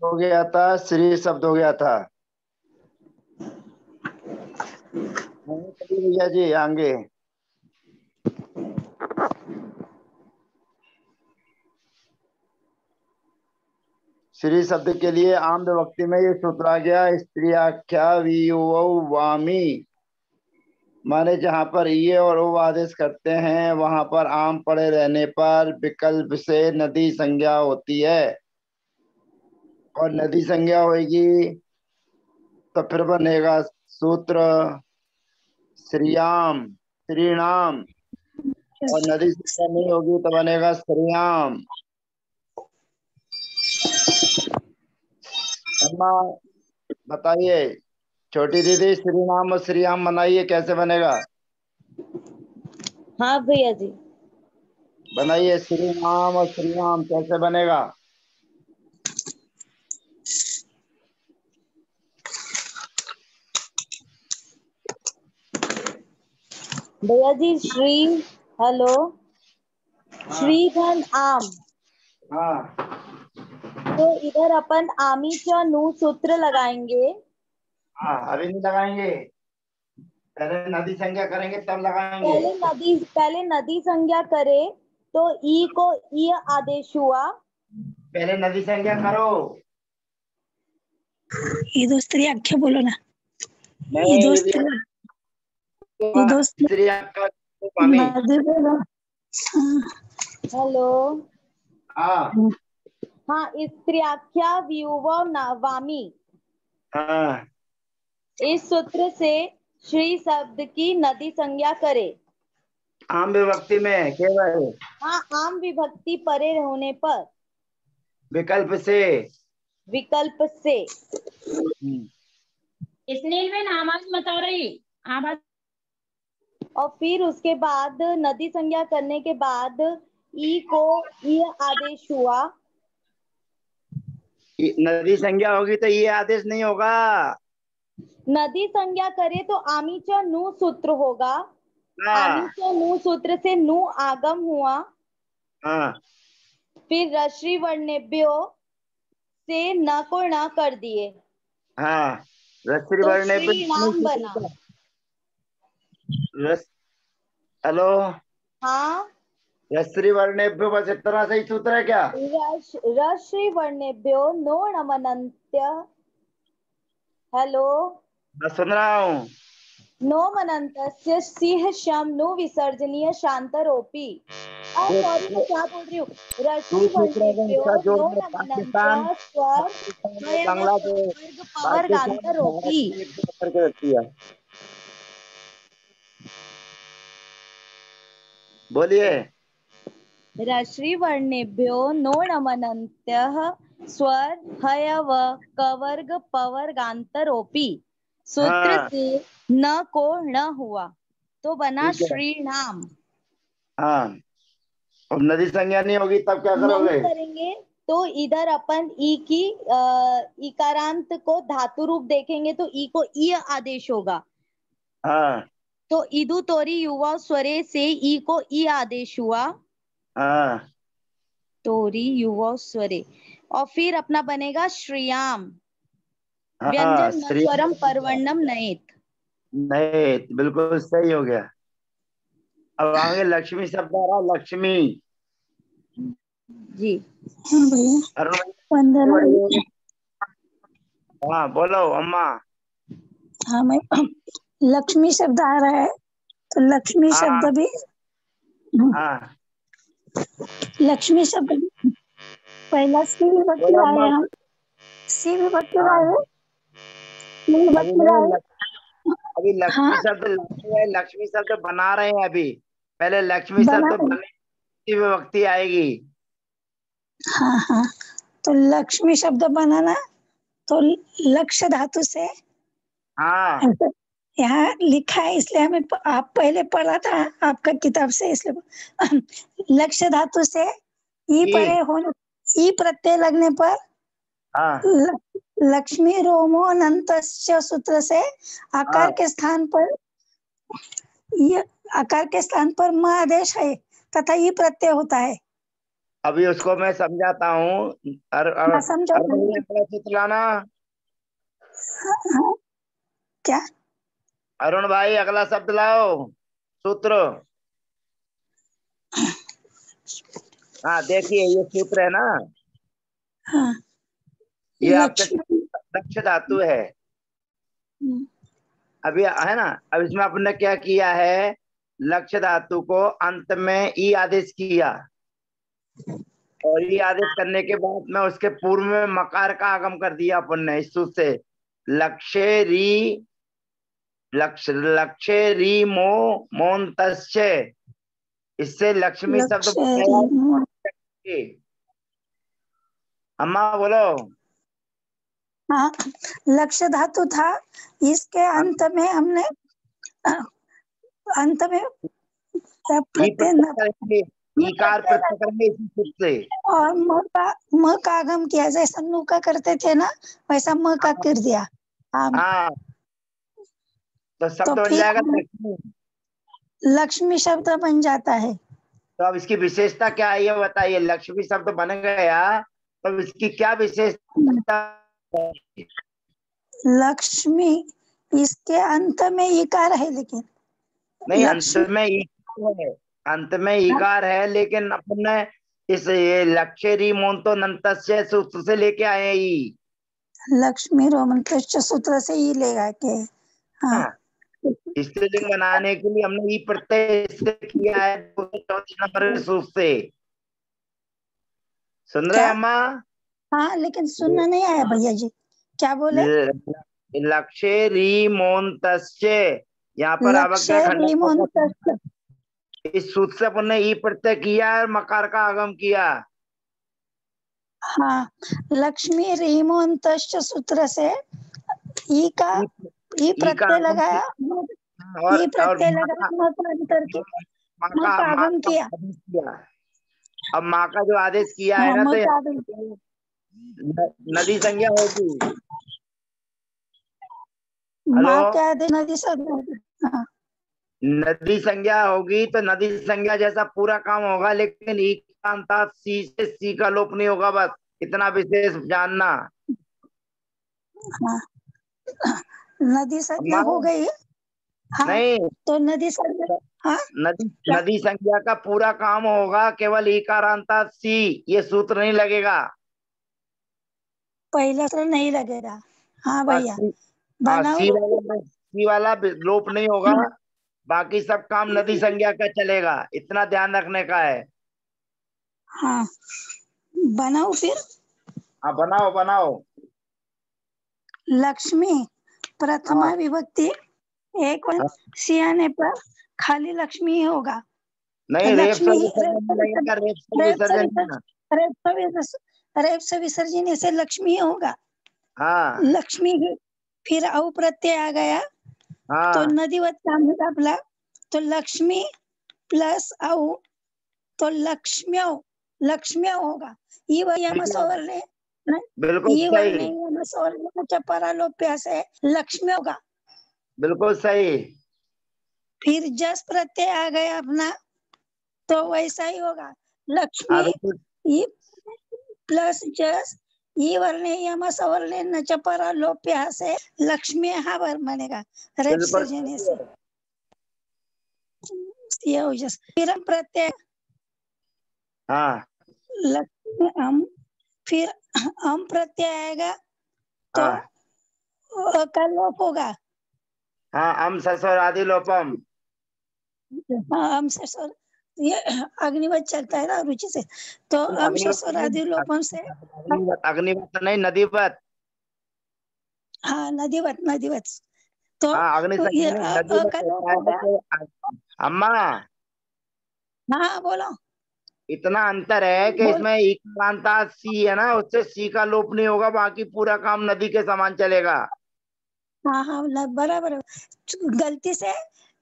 हो गया था, श्री शब्द हो गया था। भैया जी आगे। श्री शब्द के लिए आम विभक्ति में ये सूत्र आ गया, स्त्री आख्या वामी। माने जहां पर ये और वो आदेश करते हैं वहां पर आम पड़े रहने पर विकल्प से नदी संज्ञा होती है, और नदी संज्ञा होगी तो फिर बनेगा सूत्र श्रीयाम, श्रीनाम। और नदी संज्ञा नहीं होगी तो बनेगा श्रीयाम। अम्मा बताइए, छोटी दीदी, श्रीनाम और श्रीयाम बनाइए, कैसे बनेगा? हाँ भैया जी। बनाइए, श्रीनाम और श्रीयाम कैसे बनेगा? भैया जी श्री, हेलो, श्री धन आम। हाँ तो इधर अपन आमी च नु सूत्र लगाएंगे। हाँ, अभी नहीं लगाएंगे, पहले नदी संज्ञा करेंगे तब लगाएंगे। पहले नदी संज्ञा करे तो ई को ई आदेश हुआ। पहले नदी संज्ञा करो। ये दोस्ती आख्या बोलो ना, ये नहीं, दोस्ती, ये दोस्ती नदी बोलो। हेलो, हाँ हाँ, स्त्री आख्या वामी। हाँ, इस सूत्र से श्री शब्द की नदी संज्ञा करे। आम विभक्ति में केवल हाँ, आम विभक्ति परे होने पर विकल्प से। विकल्प से। इसलिए मैं आवाज बता रही आवाज। और फिर उसके बाद नदी संज्ञा करने के बाद ई को ई आदेश हुआ। नदी संज्ञा होगी तो ये आदेश नहीं होगा। नदी संज्ञा करे तो आमी च नु सूत्र होगा। आमी हाँ च नु सूत्र से नु आगम हुआ। हाँ फिर रश्री वर्णेभ्यो से न को न कर दिए हाँ, रस्त्री तो बढ़ने पे श्री नाम बना। हेलो, हाँ, रस्त्री बढ़ने पे बस इतना सही सूत्र है क्या? रश्री वर्णेभ्यो नो नमनन्त्य। हेलो, मैं सुन रहा हूँ। नो मनन्तस्य सिंह शम नो विसर्जनीय शांतरोपी। सॉरी, मैं क्या बोल रही हूँ। रश्मि वर्णेभ्यो नो पाकिस्तान, नमनन्त्य स्वर बांग्लादेश, वर्ग पवर पाकिस्तान गांतरोपी। करके रखती है। बोलिए। रश्मि वर्णेभ्यो नो नमनन्त्यः स्वर हयव कवर्ग पवर गांतरोपी। सूत्र हाँ से न को न हुआ तो बना ठीक है। श्रीनाम। हाँ, अब नदी संज्ञा नहीं होगी तब क्या करोगे? नहीं करेंगे तो इधर अपन ई की इकारांत को धातु रूप देखेंगे तो ई को ई आदेश होगा। हाँ तो इदु तोरी युवा स्वरे से ई को ई आदेश हुआ। हाँ तोरी युवा स्वरे। और फिर अपना बनेगा श्रियाम। हाँ, व्यंजन न श्री स्वरम परवर्णम नयेत। नहीं, बिल्कुल सही हो गया। अब आगे लक्ष्मी शब्द आ रहा, लक्ष्मी। जी हाँ भैया, अरुण, हाँ बोलो अम्मा। हाँ मैं लक्ष्मी शब्द आ रहा है तो लक्ष्मी हाँ शब्द भी, हाँ लक्ष्मी शब्द पहला सी विभक्ति बोलो लाए अम्मा। हम, सी विभक्ति हाँ, लाए, सी अभी विभक्ति नहीं, लाए। अभी लक्ष्मी हाँ शब्द लक्ष्मी है, लक्ष्मी शब्द बना रहे हैं अभी। पहले लक्ष्मी बना, शब्द बने की विभक्ति आएगी। हाँ हाँ, तो लक्ष्मी शब्द बनाना तो लक्ष्य धातु से, हाँ यहाँ लिखा है इसलिए हमें आप पहले पढ़ा था आपका किताब से, इसलिए लक्ष्य धातु से ई परे होने, ई प्रत्यय लगने पर हाँ लक्ष्मी रोमो अनंतस्य सूत्र से आकार के स्थान पर ये, आकार के स्थान पर म आदेश है तथा ई प्रत्यय होता है। अभी उसको मैं समझाता हूँ। हाँ, समझो। अगला सूत्र लाना। हाँ, क्या? अरुण भाई अगला शब्द लाओ, सूत्र। हाँ देखिए ये सूत्र है ना, हाँ, ये आपके लक्ष्मी। लक्ष्य धातु है। अभी है ना, अब इसमें आपने क्या किया है, लक्ष्य धातु को अंत में ई आदेश किया, और ई आदेश करने के बाद में उसके पूर्व में मकार का आगम कर दिया अपन ने इस सूत्र से। लक्ष्य री, लक्ष्य री मो मोन तस्य, इससे लक्ष्मी शब्द लक्ष्य। अम्मा बोलो। हाँ, लक्ष्य धातु था, इसके अंत में हमने अंत में प्रत्यय ईकार प्रत्यय करेंगे इसी सूत्र से, और म का आगम किया, जैसा नु का करते थे ना वैसा म का कर दिया। हाँ तो शब्द बन फिर जाएगा लक्ष्मी। लक्ष्मी शब्द बन जाता है। तो अब इसकी विशेषता क्या है ये बताइए, लक्ष्मी शब्द बन गया तो इसकी क्या विशेषता? लक्ष्मी, इसके अंत में इकार है, लेकिन नहीं अंत लक्ष्मी में ईकार है, अंत में ईकार है, लेकिन अपन ने इस ये लक्ष्य री मोन्तो नंतस्य सूत्र से लेके आए हैं ई। लक्ष्मी रोमंत सूत्र से ही लेगा के। हाँ, स्त्रीलिंग बनाने के लिए हमने ई प्रत्यय से किया है 234 नंबर के सूत्र से। सुन रहे क्या? हैं अम्मा? हाँ, लेकिन सुनना नहीं आया भैया जी, क्या बोले? लक्ष्य री मोन्तस्य, यहाँ पर अवज्ञा लक्ष्य खंडन, इस सूत्र से अपन ने ई प्रत्यय किया है, मकार का आगम किया। हाँ, लक्ष्मी रीमोन्त सूत्र से ई का ई प्रत्यय लगाया, ई प्रत्यय लगाया, अंतर की माँ का आगम किया। अब माँ का जो आदेश किया है हाँ, ना, तो नदी संज्ञा होगी। माँ हेलो, के आदेश नदी शब्द। हाँ, नदी संज्ञा होगी तो नदी संज्ञा जैसा पूरा काम होगा, लेकिन ई का अंत सी से सी का लोप नहीं होगा, बस इतना विशेष जानना। हाँ, नदी संज्ञा अम्मा हो गई। हाँ, नहीं, तो नदी संज्ञा। हाँ, नदी संज्ञा का पूरा काम होगा, केवल ईकारांता सी, ये सूत्र नहीं लगेगा। पहला तो नहीं लगेगा। हाँ बस भैया, हाँ बनाओ। सी वाला लोप नहीं होगा, बाकी सब काम नदी संज्ञा का चलेगा, इतना ध्यान रखने का है। हाँ, बनाओ फिर। हाँ बनाओ बनाओ। लक्ष्मी प्रथमा हाँ विभक्ति एक हाँ। सी आने पर खाली लक्ष्मी ही होगा। तो नहीं रेप से लक्ष्मी ही विसर्जन नहीं लगेगा, रेप से रेप से विसर्जन नहीं। विसर्जन, रेप से विसर्जन से लक्ष्मी ही होगा। हाँ लक्ष्मी ही, फिर औ प्रत्यय आ गया तो हाँ नदीवत का मुकाबला, तो लक्ष्मी प्लस औ, तो लक्ष्म्य होगा। ई वयम सवर्णे, बिल्कुल ई सही, वर्णे सवर्णे चपरालोप्य से लक्ष्मी होगा। बिल्कुल सही। फिर जस प्रत्यय आ गया अपना, तो वैसा ही होगा। हाँ लक्ष्मी बिल्कुल ई प्लस जस ई वर्णे यम सवर्णे न चपरालोप्य से लक्ष्मी हा वर बनेगा, रेप बिल्कुल से जने सही से है। ये हो जस। फिर हम प्रत्यय हाँ लक्ष्मी हम, फिर हम प्रत्यय आएगा तो हाँ का लोप होगा। हाँ अम ससुर आदि लोपम। हाँ, हम ससुर, ये अग्निवत चलता है ना रुचि से, तो हम अग्निवत ससुर नहीं, आदि लोपम से। अग्निवत नहीं, नदीवत। हाँ, नदीवत तो हाँ अग्नि ये संज्ञा नहीं, नदीवत का लोप होता है होगा। तो अम्मा हाँ, बोलो इतना अंतर है कि बोलो। इसमें इकारांता सी है ना, उससे सी का लोप नहीं होगा, बाकी पूरा काम नदी के समान चलेगा। हाँ हाँ, बराबर है। गलती से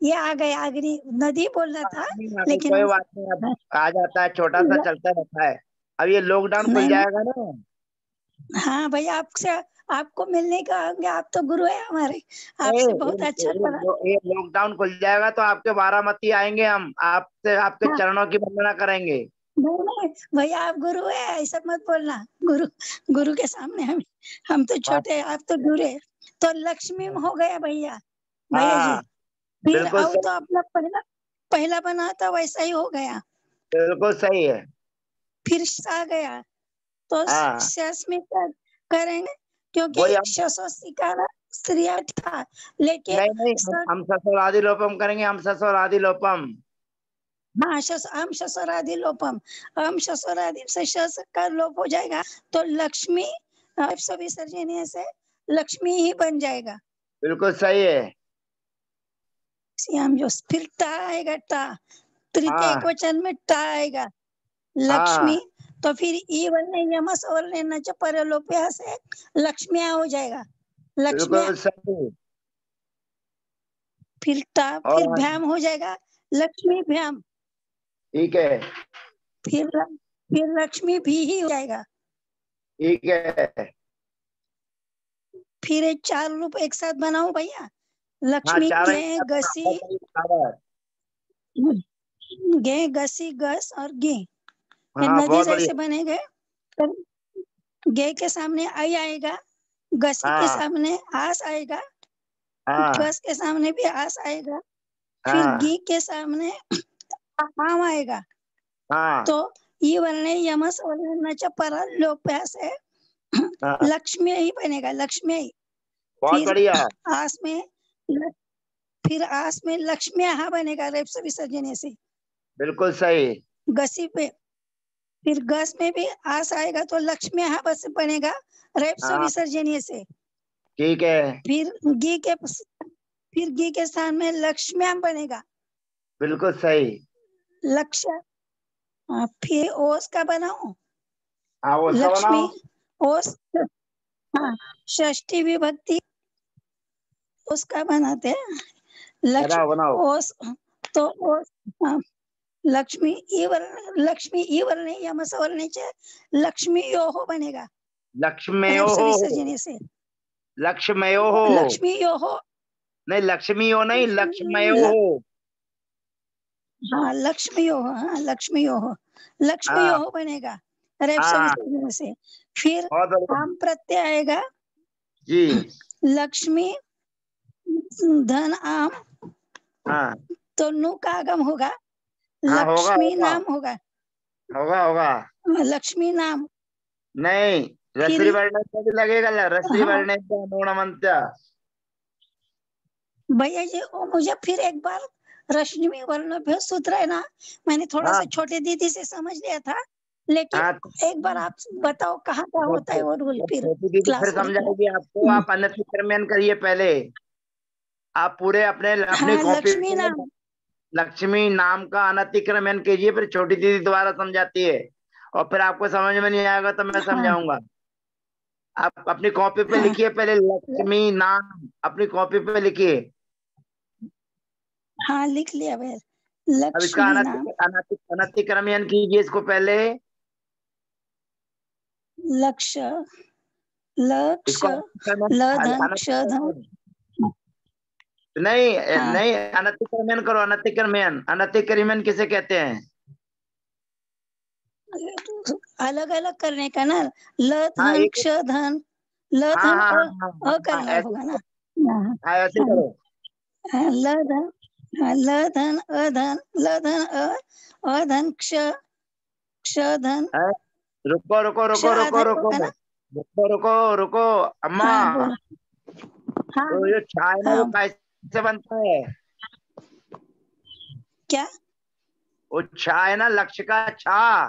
ये आ गया, अग्नि नदी बोलना था, लेकिन कोई बात नहीं, अब आ जाता है, छोटा सा चलता रहता है। अब ये लॉकडाउन खुल नहीं। जाएगा ना। हाँ भैया, आपसे आपको मिलने का आएंगे, आप तो गुरु है हमारे, आपसे बहुत अच्छा पड़ा। ये लॉकडाउन खुल जाएगा तो आपके बारामती आएंगे हम, आपसे आपके हाँ, चरणों की वंदना करेंगे। नहीं भैया, आप गुरु है, ऐसा मत बोलना। गुरु गुरु के सामने हम तो छोटे, आप तो गुरु है। तो लक्ष्मी में हो गया भैया, भैया जी। हाँ फिर बिल्कुल अब तो सही, अपना पहला पहला बना था वैसा ही हो गया। बिल्कुल सही है। फिर आ गया तो हाँ शस में करेंगे, क्योंकि वही हम, शसो सिकारा स्त्रिया था, लेकिन नहीं नहीं, हम ससुर आदि लोपम करेंगे, हम ससुर आदि लोपम। हाँ हम शसोरादि लोपम, हम शसोरादि से शस का लोप हो जाएगा तो लक्ष्मी सभी विसर्जनीय से लक्ष्मी ही बन जाएगा। बिल्कुल सही है। हम जो फिर टा आएगा, टा तृतीय हाँ एकवचन में टा आएगा लक्ष्मी। हाँ तो फिर ई वर्ण यमस और लेना परलोप्य से लक्ष्मिया हो जाएगा, लक्ष्मिया। बिल्कुल सही। फिर टा, फिर और भ्याम हो जाएगा लक्ष्मी भ्याम। ठीक है, फिर लक्ष्मी भी ही हो जाएगा। ठीक है। फिर एक 4 रूप एक साथ बनाओ भैया। हाँ लक्ष्मी चार गे गसी, गे गसी गस और गे, ये हाँ नदी बहुत जैसे बढ़िया। बनेंगे। तो गे के सामने आई आएगा, गसी के हाँ सामने आस आएगा, हाँ गस के सामने भी आस आएगा, फिर हाँ गी के सामने आम आएगा। हाँ तो ये वर्ण यमस वर्णाच्या परलोप्या से हाँ लक्ष्मी ही बनेगा, लक्ष्मी ही। बहुत फिर बढ़िया। आस में फिर आस में लक्ष्मी बनेगा रेप विसर्जन से। बिल्कुल सही। गसी पे फिर गस में भी आस आएगा तो लक्ष्मी बस बनेगा रेप हाँ विसर्जनीय से। ठीक है, फिर गी के स्थान में लक्ष्म्याम बनेगा, बिल्कुल सही। लक्ष्य। फिर ओस का बनाओ, हाँ वो सब लक्ष्मी बनाओ। ओस। हाँ, षष्ठी विभक्ति उसका बनाते हैं बनाओ लक्ष्मी बनाओ। ओस। तो ओस, हाँ, लक्ष्मी ई वर्ण यमस वर्णीचे लक्ष्मी योहो बनेगा लक्ष्मयो रेप हो, विसर्जनीय से। लक्ष्मयो हो, लक्ष्मी योहो, नहीं लक्ष्मी हो नहीं, लक्ष्मयो हो। हाँ लक्ष्मी योहो, हाँ लक्ष्मी योहो, लक्ष्मी हाँ योहो बनेगा रेप हाँ विसर्जनीय से। फिर बहुत बढ़िया। आम प्रत्यय आएगा, जी लक्ष्मी धन आम, हाँ तो नु का आगम होगा, हाँ होगा लक्ष्मी होगा नाम होगा, होगा होगा। लक्ष्मी नाम। नहीं, फिर रसरी वर्ण भी लगेगा, रसरी हाँ वर्ण अनुणमंत्य। भैया जी, वो मुझे फिर एक बार रश्मि वर्ण भी सूत्र है ना, मैंने थोड़ा हाँ सा छोटे दीदी से समझ लिया था, लेकिन हाँ, एक बार आप बताओ कहाँ क्या होता है वो रूल, जब फिर छोटी दीदी फिर क्लास में। समझाएगी आपको, आप अनतिक्रमण करिए पहले। आप पूरे अपने अपनी हाँ कॉपी लक्ष्मी पे नाम। लक्ष्मी नाम का अनतिक्रमण कीजिए, फिर छोटी दीदी दोबारा समझाती है। और फिर आपको समझ में नहीं आएगा तो मैं हाँ समझाऊंगा। आप अपनी कॉपी पे हाँ लिखिए पहले, लक्ष्मी नाम अपनी कॉपी पे लिखिए। हाँ लिख लिया भैया, अब इसका लक्ष्मी नाम। अनतिक्रमण कीजिए इसको पहले। लक्ष्य, इसको लक्ष्य, ल धन क्ष धन। नहीं हाँ नहीं, अनतिक्रमण करो, अनतिक्रमण, अनतिक्रमण किसे कहते हैं? अलग अलग करने का ना, ल हाँ धन एक, क्ष धन, ल हाँ धन हाँ हाँ हाँ हाँ हाँ, करना ऐसे होगा करो। ना। हाँ हाँ ऐसे हाँ, करो। हाँ, ल धन, हाँ, ल धन अधन, ल धन अधन क्ष, क्ष धन, हैं? रुको रुको क्ष रुको रुको आधन रुको होगा ना। रुको रुको रुको। अम्मा, हाँ बोलो। हाँ तो ये छा है ना, वो हाँ कैसे बनता है? क्या, वो छा है ना, लक्ष्य का छा।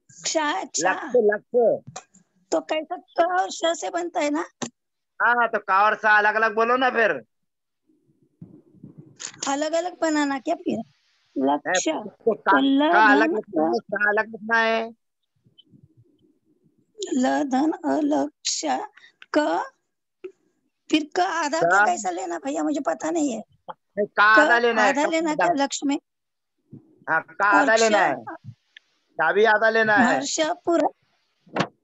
क्ष, अच्छा, लक्ष्य लक्ष्य। तो कैसा क और श से बनता है ना, हाँ तो का और सा अलग अलग बोलो ना फिर। अलग अलग बनाना क्या फिर, लक्ष्य। तो तो ल का अलग धन लिखना है, सा अलग लिखना है। ल धन अलक्ष्य क, फिर क आधा का का कैसा लेना भैया, मुझे पता नहीं है। नहीं, का क आधा लेना है, आधा का लेना आधा। क्या लक्ष्य में, हाँ का और आधा क्ष लेना है, का भी आधा लेना है। हर्ष पूरा,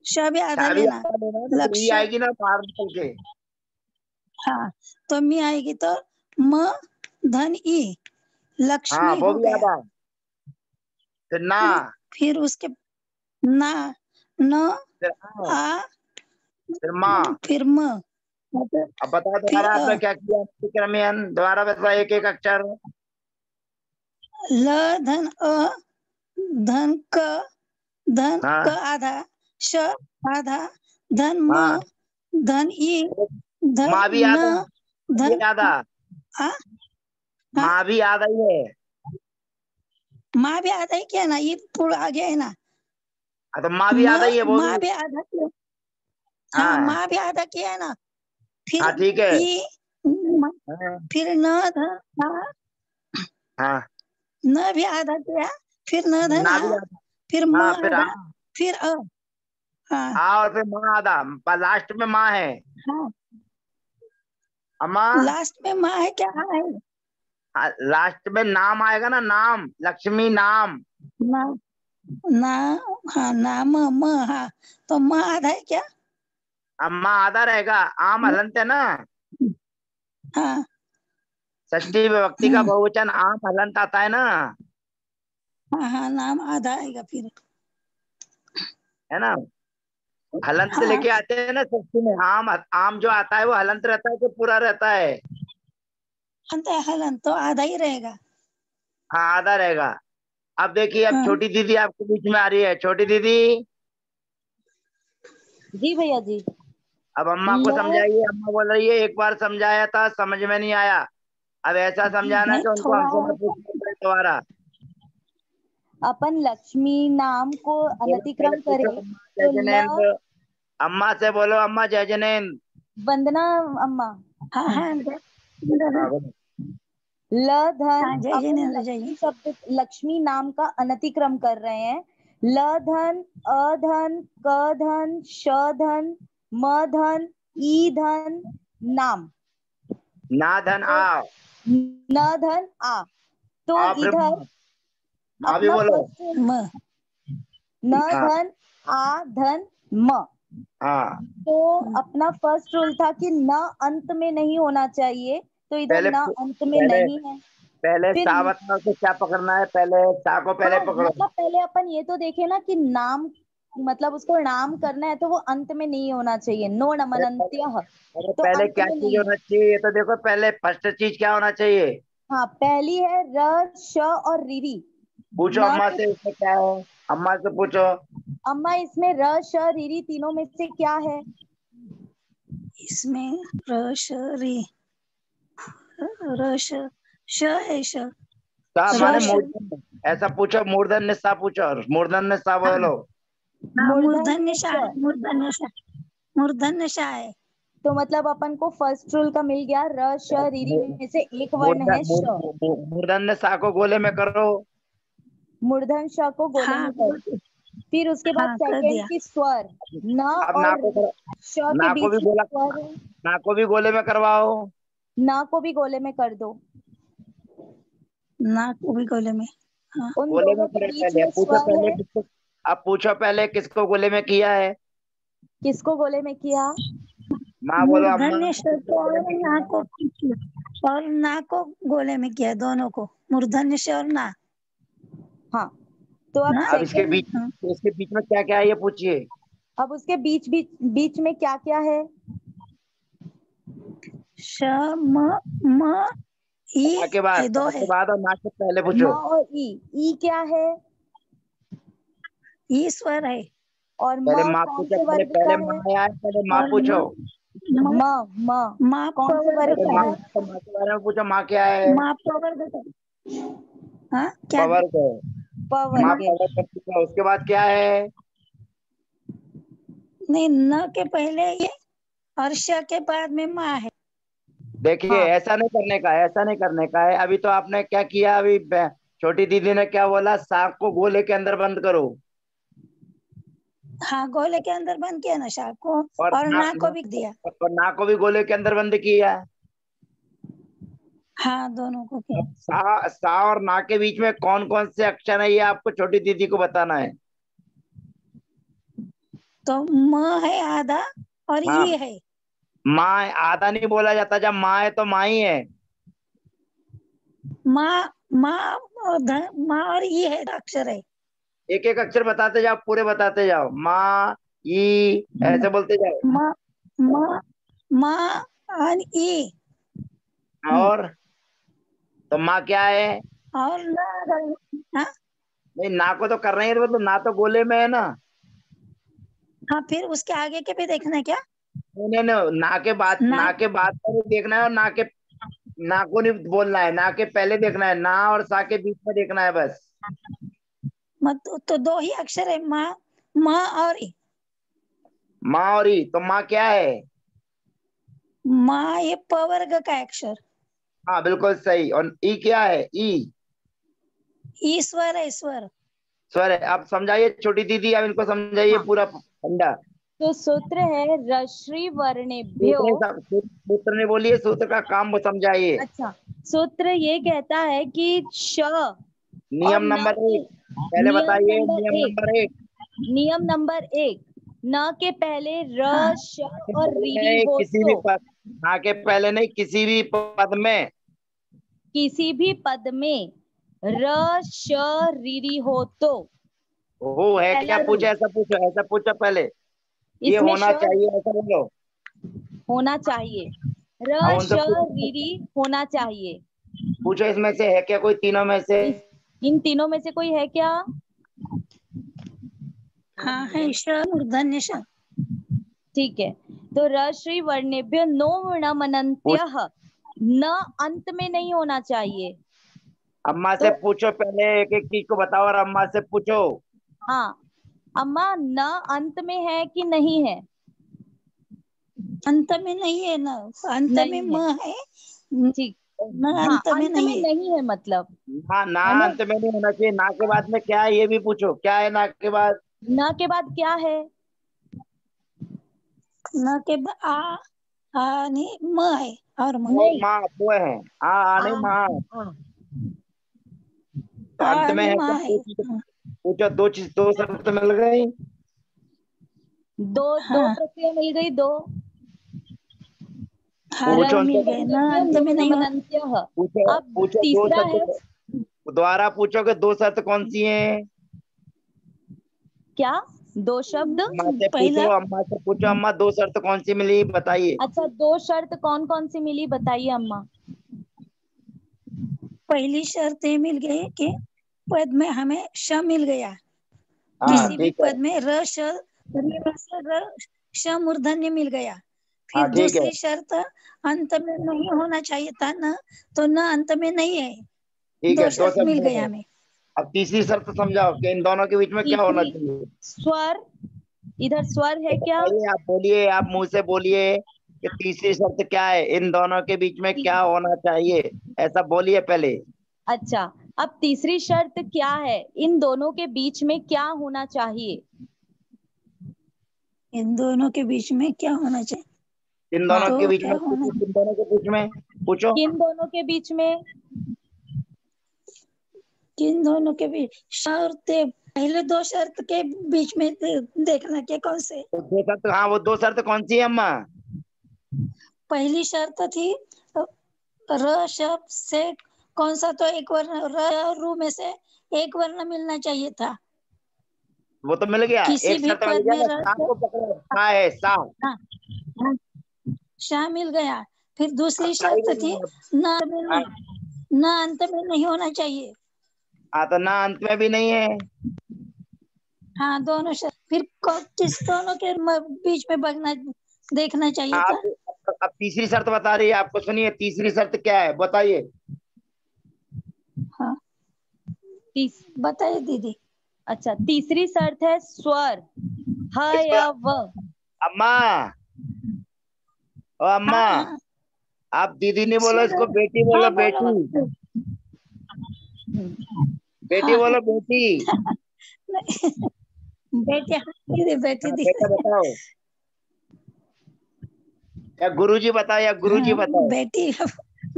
श भी आधा का भी लेना, आधा लेना है, तो फिर ये लक्ष्य। आएगी ना बाहर निकल के। हाँ तो मी आएगी तो म धन ई, हाँ लक्ष्मी वो हो भी गया। आधा। फिर ना, फिर उसके ना, न, फिर आ, फिर माँ। फिर म, मतलब अब बताओ फिर दोबारा आपने क्या किया क्रमियन, दोबारा बताओ एक एक अक्षर। ल धन अ, धन क हाँ आधा, श आधा, धन म, हाँ, धन ई, धन माँ भी न, आधा, माँ भी धन आधा, आ, हाँ, माँ भी आधा ही है। माँ भी आधा ही किया ना, ये पूरा आ गया है ना। तो माँ भी आधा ही है वो माँ भी। भी आधा किया, हाँ हाँ माँ भी आधा किया है ना। फिर हाँ ठीक है। ई, हाँ फिर न धन आ, हाँ, न भी आधा किया, फिर न धन ना आ, भी आधा। फिर म हाँ फिर आधा, फिर अ, हाँ और फिर माँ आधा, लास्ट में माँ है। हाँ, अम्मा, लास्ट में माँ है क्या, हाँ है लास्ट में नाम आएगा ना, नाम, लक्ष्मी नाम। ना, ना, हाँ नाम म, हाँ तो म आधा है क्या, अम्मा आधा रहेगा, आम हलंत है ना। हाँ षष्ठी विभक्ति का बहुवचन आम हलंत आता है ना, हाँ हाँ, नाम आधा आएगा फिर, है ना। हलंत हाँ लेके आते हैं ना षष्ठी में, आम आम जो आता है वो हलंत रहता है कि पूरा रहता है। अंत है हलन तो आधा ही रहेगा। हाँ आधा रहेगा। अब देखिए, अब हाँ छोटी दीदी आपके बीच में आ रही है, छोटी दीदी। जी भैया जी। अब अम्मा को ल समझाइए, अम्मा बोल रही है एक बार समझाया था समझ में नहीं आया, अब ऐसा समझाना है नहीं कि उनको थोड़ा हमसे और, मत पूछिए दोबारा। अपन लक्ष्मी नाम को बोलो पहले अनतिक्रम पूछो, करें अम्मा जय तो ल, जनेन्द्र। अम्मा से बोलो, अम्मा जय जनेन्द्र। वंदना अम्मा। हाँ हाँ हाँ बोलो। ल धन, हाँ जय अपन जिनेन्द्र लक्ष्मी जय। शब्द, लक्ष्मी नाम का अनतिक्रम कर रहे हैं। ल धन, अ धन, क धन, श धन, म धन, ई धन, नाम। ना धन तो आ, न धन आ, तो आ फिर इधर माँ भी अपना बोलो। फर्स्ट म, न हाँ धन आ धन म, हाँ, तो अपना फर्स्ट रूल था कि न अंत में नहीं होना चाहिए, तो इधर पहले न अंत में पहले नहीं है। पहले फिर सा बताओ कि क्या पकड़ना है, पहले सा को पहले हाँ, पकड़ो। मतलब पहले अपन ये तो देखे ना कि नाम, मतलब उसको नाम करना है तो वो अंत में नहीं होना चाहिए, नो अरे पहले, नमनंत्य, अरे तो पहले अंत क्या में चीज नहीं है। होना चाहिए ये तो देखो, पहले फर्स्ट चीज क्या होना चाहिए। हाँ, पहली है र श और रिरी। पूछो न अम्मा के, से, इसमें क्या है, अम्मा से पूछो। अम्मा इसमें र श रिरी तीनों में से क्या है। इसमें र श री, र श है श, सा माने र श, मूर्धन्य, ऐसा पूछो, मूर्धन्य सा पूछो, मूर्धन्य सा हाँ बोलो। हाँ मूर्धन्य मूर्धन्य श श, है, मूर्धन्य श, मूर्धन्य श है। तो मतलब अपन को फर्स्ट रूल का मिल गया, र श रिरी में से एक वर्ण है श। मूर्धन्य सा को गोले में करो। मूर्धन श को गोले हाँ में कर, फिर उसके बाद हाँ कर सेकंड दिया। की स्वर, न अब ना और को श के ना को भी बीच में गोला, स्वर है, ना को भी गोले में करवाओ। न को भी गोले में कर दो। नाक को भी गोले में, हाँ उन गोले में दोनों के करे बीच पहले, में अब पूछो स्वर पहले है। किसको, अब पूछो पहले किसको गोले में किया है। किसको गोले में किया। माँ बोलो, अम्मा मूर्धन्य श किसको को गोले और में ना किया को, है? और ना को गोले में किया है, दोनों को, मूर्धन्य श और ना। हाँ, तो अब हाँ अब इसके सेकंड, बीच, इसके बीच में क्या क्या है ये पूछिए। अब उसके बीच बीच बीच में क्या क्या है। श म ई के बाद, है, दो ता के है, बाद और ना से पहले म पूछो। और ई क्या है, ईश्वर है, और पहले म माँ कौन पूछो, से पहले वर्ग का पहले है। माँ आया है, पहले माँ और पूछो। म म माँ कौन से वर्ग प्रवर्ग पहले का का माँ, है, है। तो माँ के बारे में पूछो, माँ क्या है। माँ प्रवर्ग का, हाँ क्या, पवर को, प माँ वर्ग है। पवर कर चुका, उसके बाद क्या है। नहीं न के पहले ये और श के बाद में माँ है। देखिए हाँ, ऐसा नहीं करने का है, ऐसा नहीं करने का है, अभी तो आपने क्या किया, अभी छोटी दीदी ने क्या बोला, सांप को गोले के अंदर बंद करो। हाँ गोले के अंदर बंद किया ना शाह को, और और ना, ना को भी दिया, और ना को भी गोले के अंदर बंद किया। हाँ दोनों को किया। अब सा और ना के बीच में कौन कौन से अक्षर है ये आपको छोटी दीदी को बताना है। तो म है आधा और हाँ, ये है, माँ आधा नहीं बोला जाता, जब माँ है तो माँ ही है। माँ, माँ और माँ और ये है अक्षर है। एक एक अक्षर बताते जाओ, पूरे बताते जाओ। माँ, ई, ऐसे बोलते जाओ। म म म और ई। और तो माँ क्या है? और हाँ नहीं, ना को तो कर रहे हैं, मतलब ना तो गोले में है ना। हाँ, फिर उसके आगे के भी देखना है क्या? नहीं नहीं नहीं, ना ना के बाद पर देखना है, और ना को नहीं बोलना है, ना के पहले देखना है, ना और सा के बीच में देखना है बस। मत तो दो ही अक्षर है, माँ माँ और ई। माँ और ई, तो माँ क्या है? माँ ये प वर्ग का अक्षर। हाँ बिल्कुल सही। और ई क्या है? ई ईश्वर है, ईश्वर। स्वर है। आप समझाइए छोटी दीदी, अब इनको समझाइए हाँ। पूरा फंडा। तो सूत्र है रश्रि वर्णेभ्यो। सूत्र ने बोलिए, सूत्र का काम वो समझाइए। अच्छा, सूत्र ये कहता है कि श और नियम न नंबर के 1 पहले नियम बताइए, नंबर नियम एक नंबर 1। नियम नंबर एक, न के पहले र हाँ श ना के और पहले रीरी नहीं हो किसी भी तो, पद, ना के पहले नहीं किसी भी पद में, किसी भी पद में र श रीरी हो तो वो है क्या? पहला पूछो, रूल, ऐसा पूछो पहले। ये इसमें होना श चाहिए ऐसा बोलो। होना चाहिए, र अब उनसे श पूछो, रीरी होना चाहिए। पूछो इसमें से है क्या कोई तीनों में से? इस इन तीनों में से कोई है क्या? हाँ है, श मूर्धन्य श। ठीक है, तो रश्रि वर्णेभ्यो नो पूछ, मनन्त्य, न अंत में नहीं होना चाहिए। अम्मा से तो पूछो पहले, एक एक चीज को बताओ और अम्मा से पूछो। हाँ, अम्मा न अंत में है कि नहीं है? अंत में नहीं है ना, अंत में नहीं म है, है, ठीक। न हाँ, अंत में अंत में नहीं है। नहीं है मतलब, ना है ना? अंत में नहीं होना चाहिए। ना के बाद में क्या है ये भी पूछो, क्या है ना के बाद? न के बाद क्या है? न के नहीं, म है और म। और नहीं, माँ वो है। आ नहीं माँ, आ तो अंत में नहीं, है म क्या? है। दो चीज पूछो, दो चीज, दो शब्द मिल गई। दो दो हाँ प्रक्रिया मिल गई, दो। हाँ, पूछो मिल उनसे, गए न वर्णेभ्यो अंत नो में नहीं हो। मनन्त्यः। पूछो अब पूछो दो तीसरा है, शब्द दोबारा पूछो कि दो शर्त कौन सी है? क्या? दो शब्द। पहला अम्मा से पूछो, अम्मा दो शर्त कौन सी मिली बताइए। अच्छा, दो शर्त कौन कौन सी मिली बताइए अम्मा। पहली शर्त ये मिल गई कि पद में हमें श मिल गया, हाँ किसी भी ठीक है। पद में र श र श मूर्धन्य मिल गया। हाँ फिर ठीक है। दूसरी शर्त अंत में नहीं होना चाहिए था न, तो न अंत में नहीं है। ठीक है, दो दो शर्त शब्द मिल हो गए गए। हमें। अब तीसरी शर्त समझाओ कि इन दोनों के बीच में क्या होना तीसरी, चाहिए। स्वर, इधर स्वर तो है क्या? बताइए, आप बोलिए, आप मुंह से बोलिए कि तीसरी शर्त क्या है, इन दोनों के बीच में क्या होना चाहिए, ऐसा बोलिए पहले। अच्छा, अब तीसरी शर्त क्या है, इन दोनों के बीच में क्या होना चाहिए? इन दोनों के बीच में क्या होना चाहिए? इन दोनों हाँ, के तो बीच क्या में होना, पूछो, किन दोनों के बीच में पूछो। किन दोनों के बीच में? किन दोनों के बीच शर्त, पहले दो शर्त के बीच में देखना क्या कौन से। तो दो शर्त, हाँ वो दो शर्त कौन सी है अम्मा? पहली शर्त थी र शब्द से कौन सा, तो एक वर्ण र और रू में से एक वर्ण मिलना चाहिए था। वो तो मिल गया, किसी एक भी शर्त मिल पद गया में ना, र सा से, को पकड़ो, सा है सा। हाँ, हाँ, शाह मिल गया। फिर अब दूसरी सा ही शर्त थी बोलना है। हाँ न अंत में नहीं होना चाहिए। तो ना अंत में भी नहीं है। हाँ, दोनों शर्त, फिर किस दोनों के बीच में बगना देखना चाहिए था। अब तीसरी शर्त बता रही है आपको, सुनिए तीसरी शर्त क्या है बताइए। हाँ, तीस बताइए दीदी। अच्छा, तीसरी शर्त है स्वर, ह इसको या व। अम्मा, ओ अम्मा, हाँ हाँ, आप दीदी नहीं बोलो, सुन इसको बेटी हाँ बोलो, बोलो बेटी। बोलो। बेटी हाँ बोलो, बेटी। बेटी, दीदी बेटी हाँ दी। बेटा बताओ, या गुरुजी बताओ, या गुरुजी हाँ बताओ। बेटी,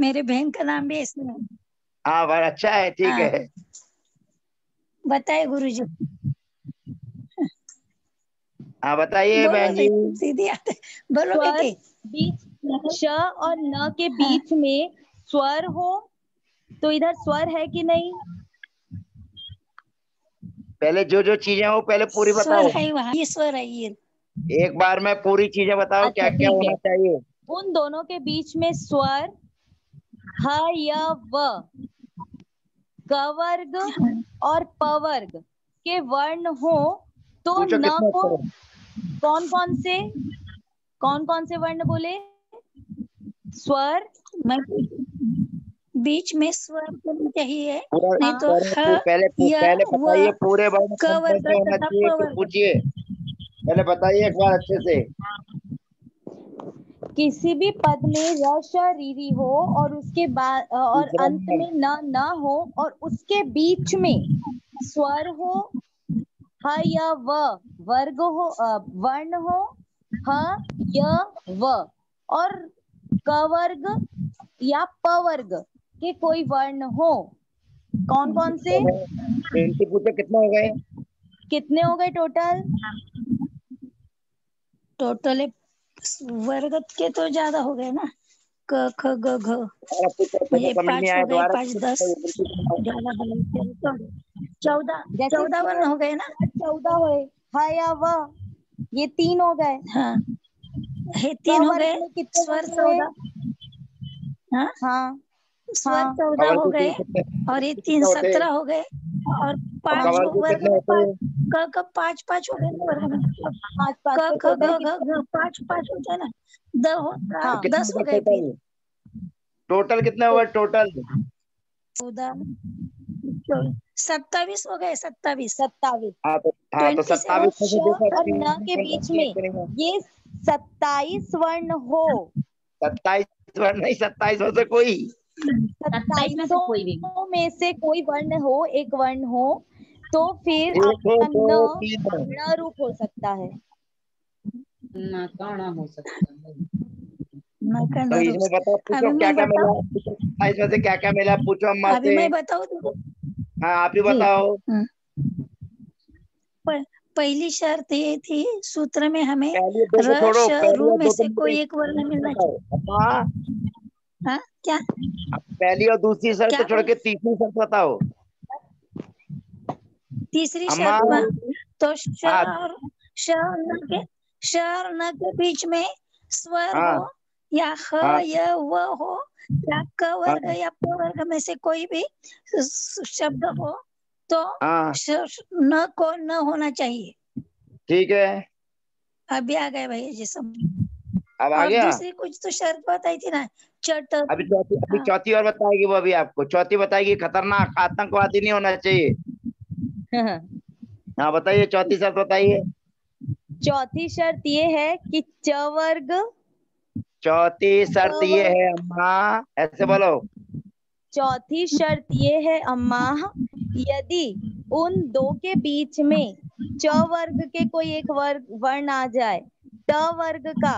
मेरे बहन का नाम भी इसमें। हाँ भाई अच्छा है, ठीक हाँ, है। बताए गुरुजी। हाँ बताइए बोलो बहन जी। दीदी आते, बोलो स्वर, बेटी। बीच, श और न के हाँ, बीच में स्वर हो तो इधर स्वर है कि नहीं? पहले जो जो चीजें हो पहले पूरी स्वर बताओ। है वहाँ, ईश्वर है ये। एक बार में पूरी चीजें बताओ, अच्छा, क्या क्या ठीक होना है। चाहिए। उन दोनों के बीच में स्वर ह य व कवर्ग और पवर्ग के वर्ण हो तो पूछो न कितने को अक्षर है? कौन कौन से वर्ण बोले? स्वर, मैं बीच में स्वर होना चाहिए, पूरा नहीं तो ह पहले य पहले व बताइए पूरे वर्ण क कौन कौन वर्ग से होना तथा चाहिए, प फिर वर्ग। पूछिए। पहले बताइए एक बार अच्छे से। किसी भी पद में र श री री हो और उसके बाद और तीसरा अंत नंबर। में न हो और उसके बीच में स्वर हो, ह य व वर्ग हो, वर्ण हो, ह य व और क वर्ग या प वर्ग के कोई वर्ण हो। कौन कौन से? इनसे पूछो कितने हो गए। कितने हो गए टोटल? टोटल वर्ग के तो ज्यादा हो गए ना, क ख ग घ, दोबारा पूछो, पहले ये समझ नहीं 5 आया, हो गए, दोबारा 5 10 पूछो। 14 जैसे 14 वर्ण हो गए ना। 14 हुए, ह या व ये 3 हो गए। हाँ, ये क 3 हो वर्ग गए। में कितने स्वर वर्ण हुए? 14, हाँ हाँ स्वर हाँ 14 हो गए कितने और ये 3 कितने होते हैं? 17 हो गए और और 5 कवर के वर्ग कितने में होते 5 हैं? क 5 5 हो गए ना वर्ग में, 5 5 क तो ख टोटल ग घ कितने? घ 5 5 होता है ना, तो हाँ 10 कितने हो होगा गए फिर। टोटल? टोटल कितने होगा टोटल? 14 27 हो गए, 27 27। हाँ तो 27 27 में श से देखो और न तीन के कौन कौन बीच सी में है, नहीं है। ये 27 वर्ण हो, 27 वर्ण नहीं, 27 में से कोई। 27 में से कोई भी। 27 में से कोई वर्ण हो, एक वर्ण हो तो फिर एक हो आपका दो न तीन हो। ण रूप हो सकता है। ना काना हो सकता है। मैं तो करना इसमें बताओ, पूछो अभी क्या मैं क्या मिला, बताऊं, पूछो 27 में से क्या क्या मिला, पूछो अम्मा अभी से। मैं बताऊं तुमको। हाँ आप ही जी बताओ। पहली शर्त ये थी सूत्र में हमें पहले दो को र छोड़ो, श पहली रु और में दो तो से मुझे कोई एक वर्ण मिलना बताओ चाहिए। अम्मा। हाँ क्या अब पहली और दूसरी शर्त क्या छोड़ बोल के तीसरी शर्त बताओ तीसरी अम्मा। शर्त में तो श हाँ और श और न के बीच में स्वर हो हाँ या ह हाँ या व हो या क वर्ग हाँ या प वर्ग में से कोई भी शब्द हो तो हाँ न को न होना चाहिए। ठीक है। अभी आ गए भैया जी सब। अब आ और गया। दूसरी कुछ तो शर्त बताई थी ना, चट। अभी हाँ चौथी और बताएगी वो, अभी आपको चौथी बताएगी, खतरनाक आतंकवादी नहीं होना चाहिए। हाँ बताइए, चौथी शर्त बताइए। चौथी शर्त ये है कि च वर्ग चौथी क शर्त ये वर्ग है अम्मा, ऐसे बोलो। चौथी शर्त ये है अम्मा, यदि उन दो के बीच में च वर्ग के कोई एक वर्ण आ जाए, ट वर्ग का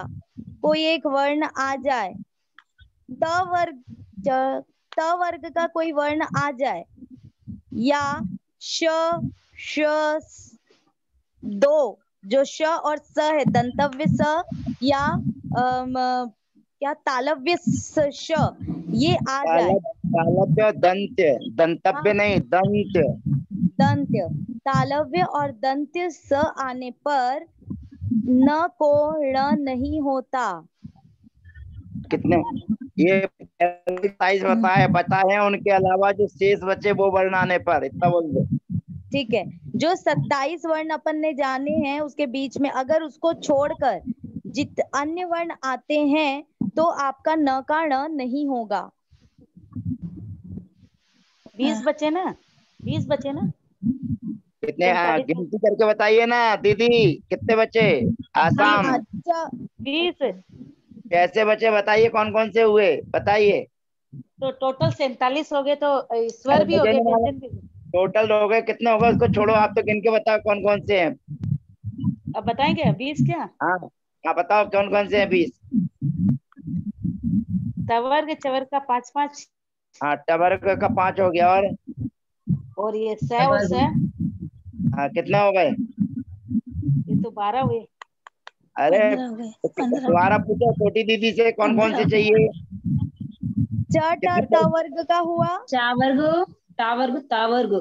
कोई एक वर्ण आ जाए, त वर्ग च- त वर्ग का कोई वर्ण आ जाए या श श दो जो श और स है दंतव्य स या क्या तालव्य श ये आ जाए। तालव्य दंत्य, दंतव्य हाँ नहीं, दंत्य। दंत्य, तालव्य और दंत्य स आने पर न को ण नहीं होता। कितने? ये 27 बताए उनके अलावा जो शेष बचे वो वर्ण आने पर, इतना बोल दो। ठीक है, जो 27 वर्ण अपन ने जाने हैं उसके बीच में अगर उसको छोड़कर जित अन्य वर्ण आते हैं तो आपका न का ण नहीं होगा। 20 बचे ना, 20 बचे ना। कितने? 45 में गिनती करके बताइए ना दीदी, कितने बचे? आसाम। अच्छा 20 कैसे बचे बताइए, कौन कौन से हुए बताइए। तो टोटल 47 हो गए, तो अरे ईश्वर भी हो मुझे गए, नहीं मालूम व्यंजन भी। टोटल हो गए कितने होगा, उसको छोड़ो, आप तो गिन के बताओ कौन कौन से हैं। अब बताएंगे 20 क्या? हाँ हाँ बताओ कौन कौन से हैं 20। तवर्ग चवर का 5 5 हाँ टवर्ग का 5 हो गया, और ये स और स हाँ कितने हो गए? ये तो 12 हुए। अरे 15 हो गए, 15 दोबारा पूछो छोटी दीदी से कौन कौन 15 से चाहिए। च ट कितने त वर्ग का हुआ, चावर्ग, टावर्ग, तावर्ग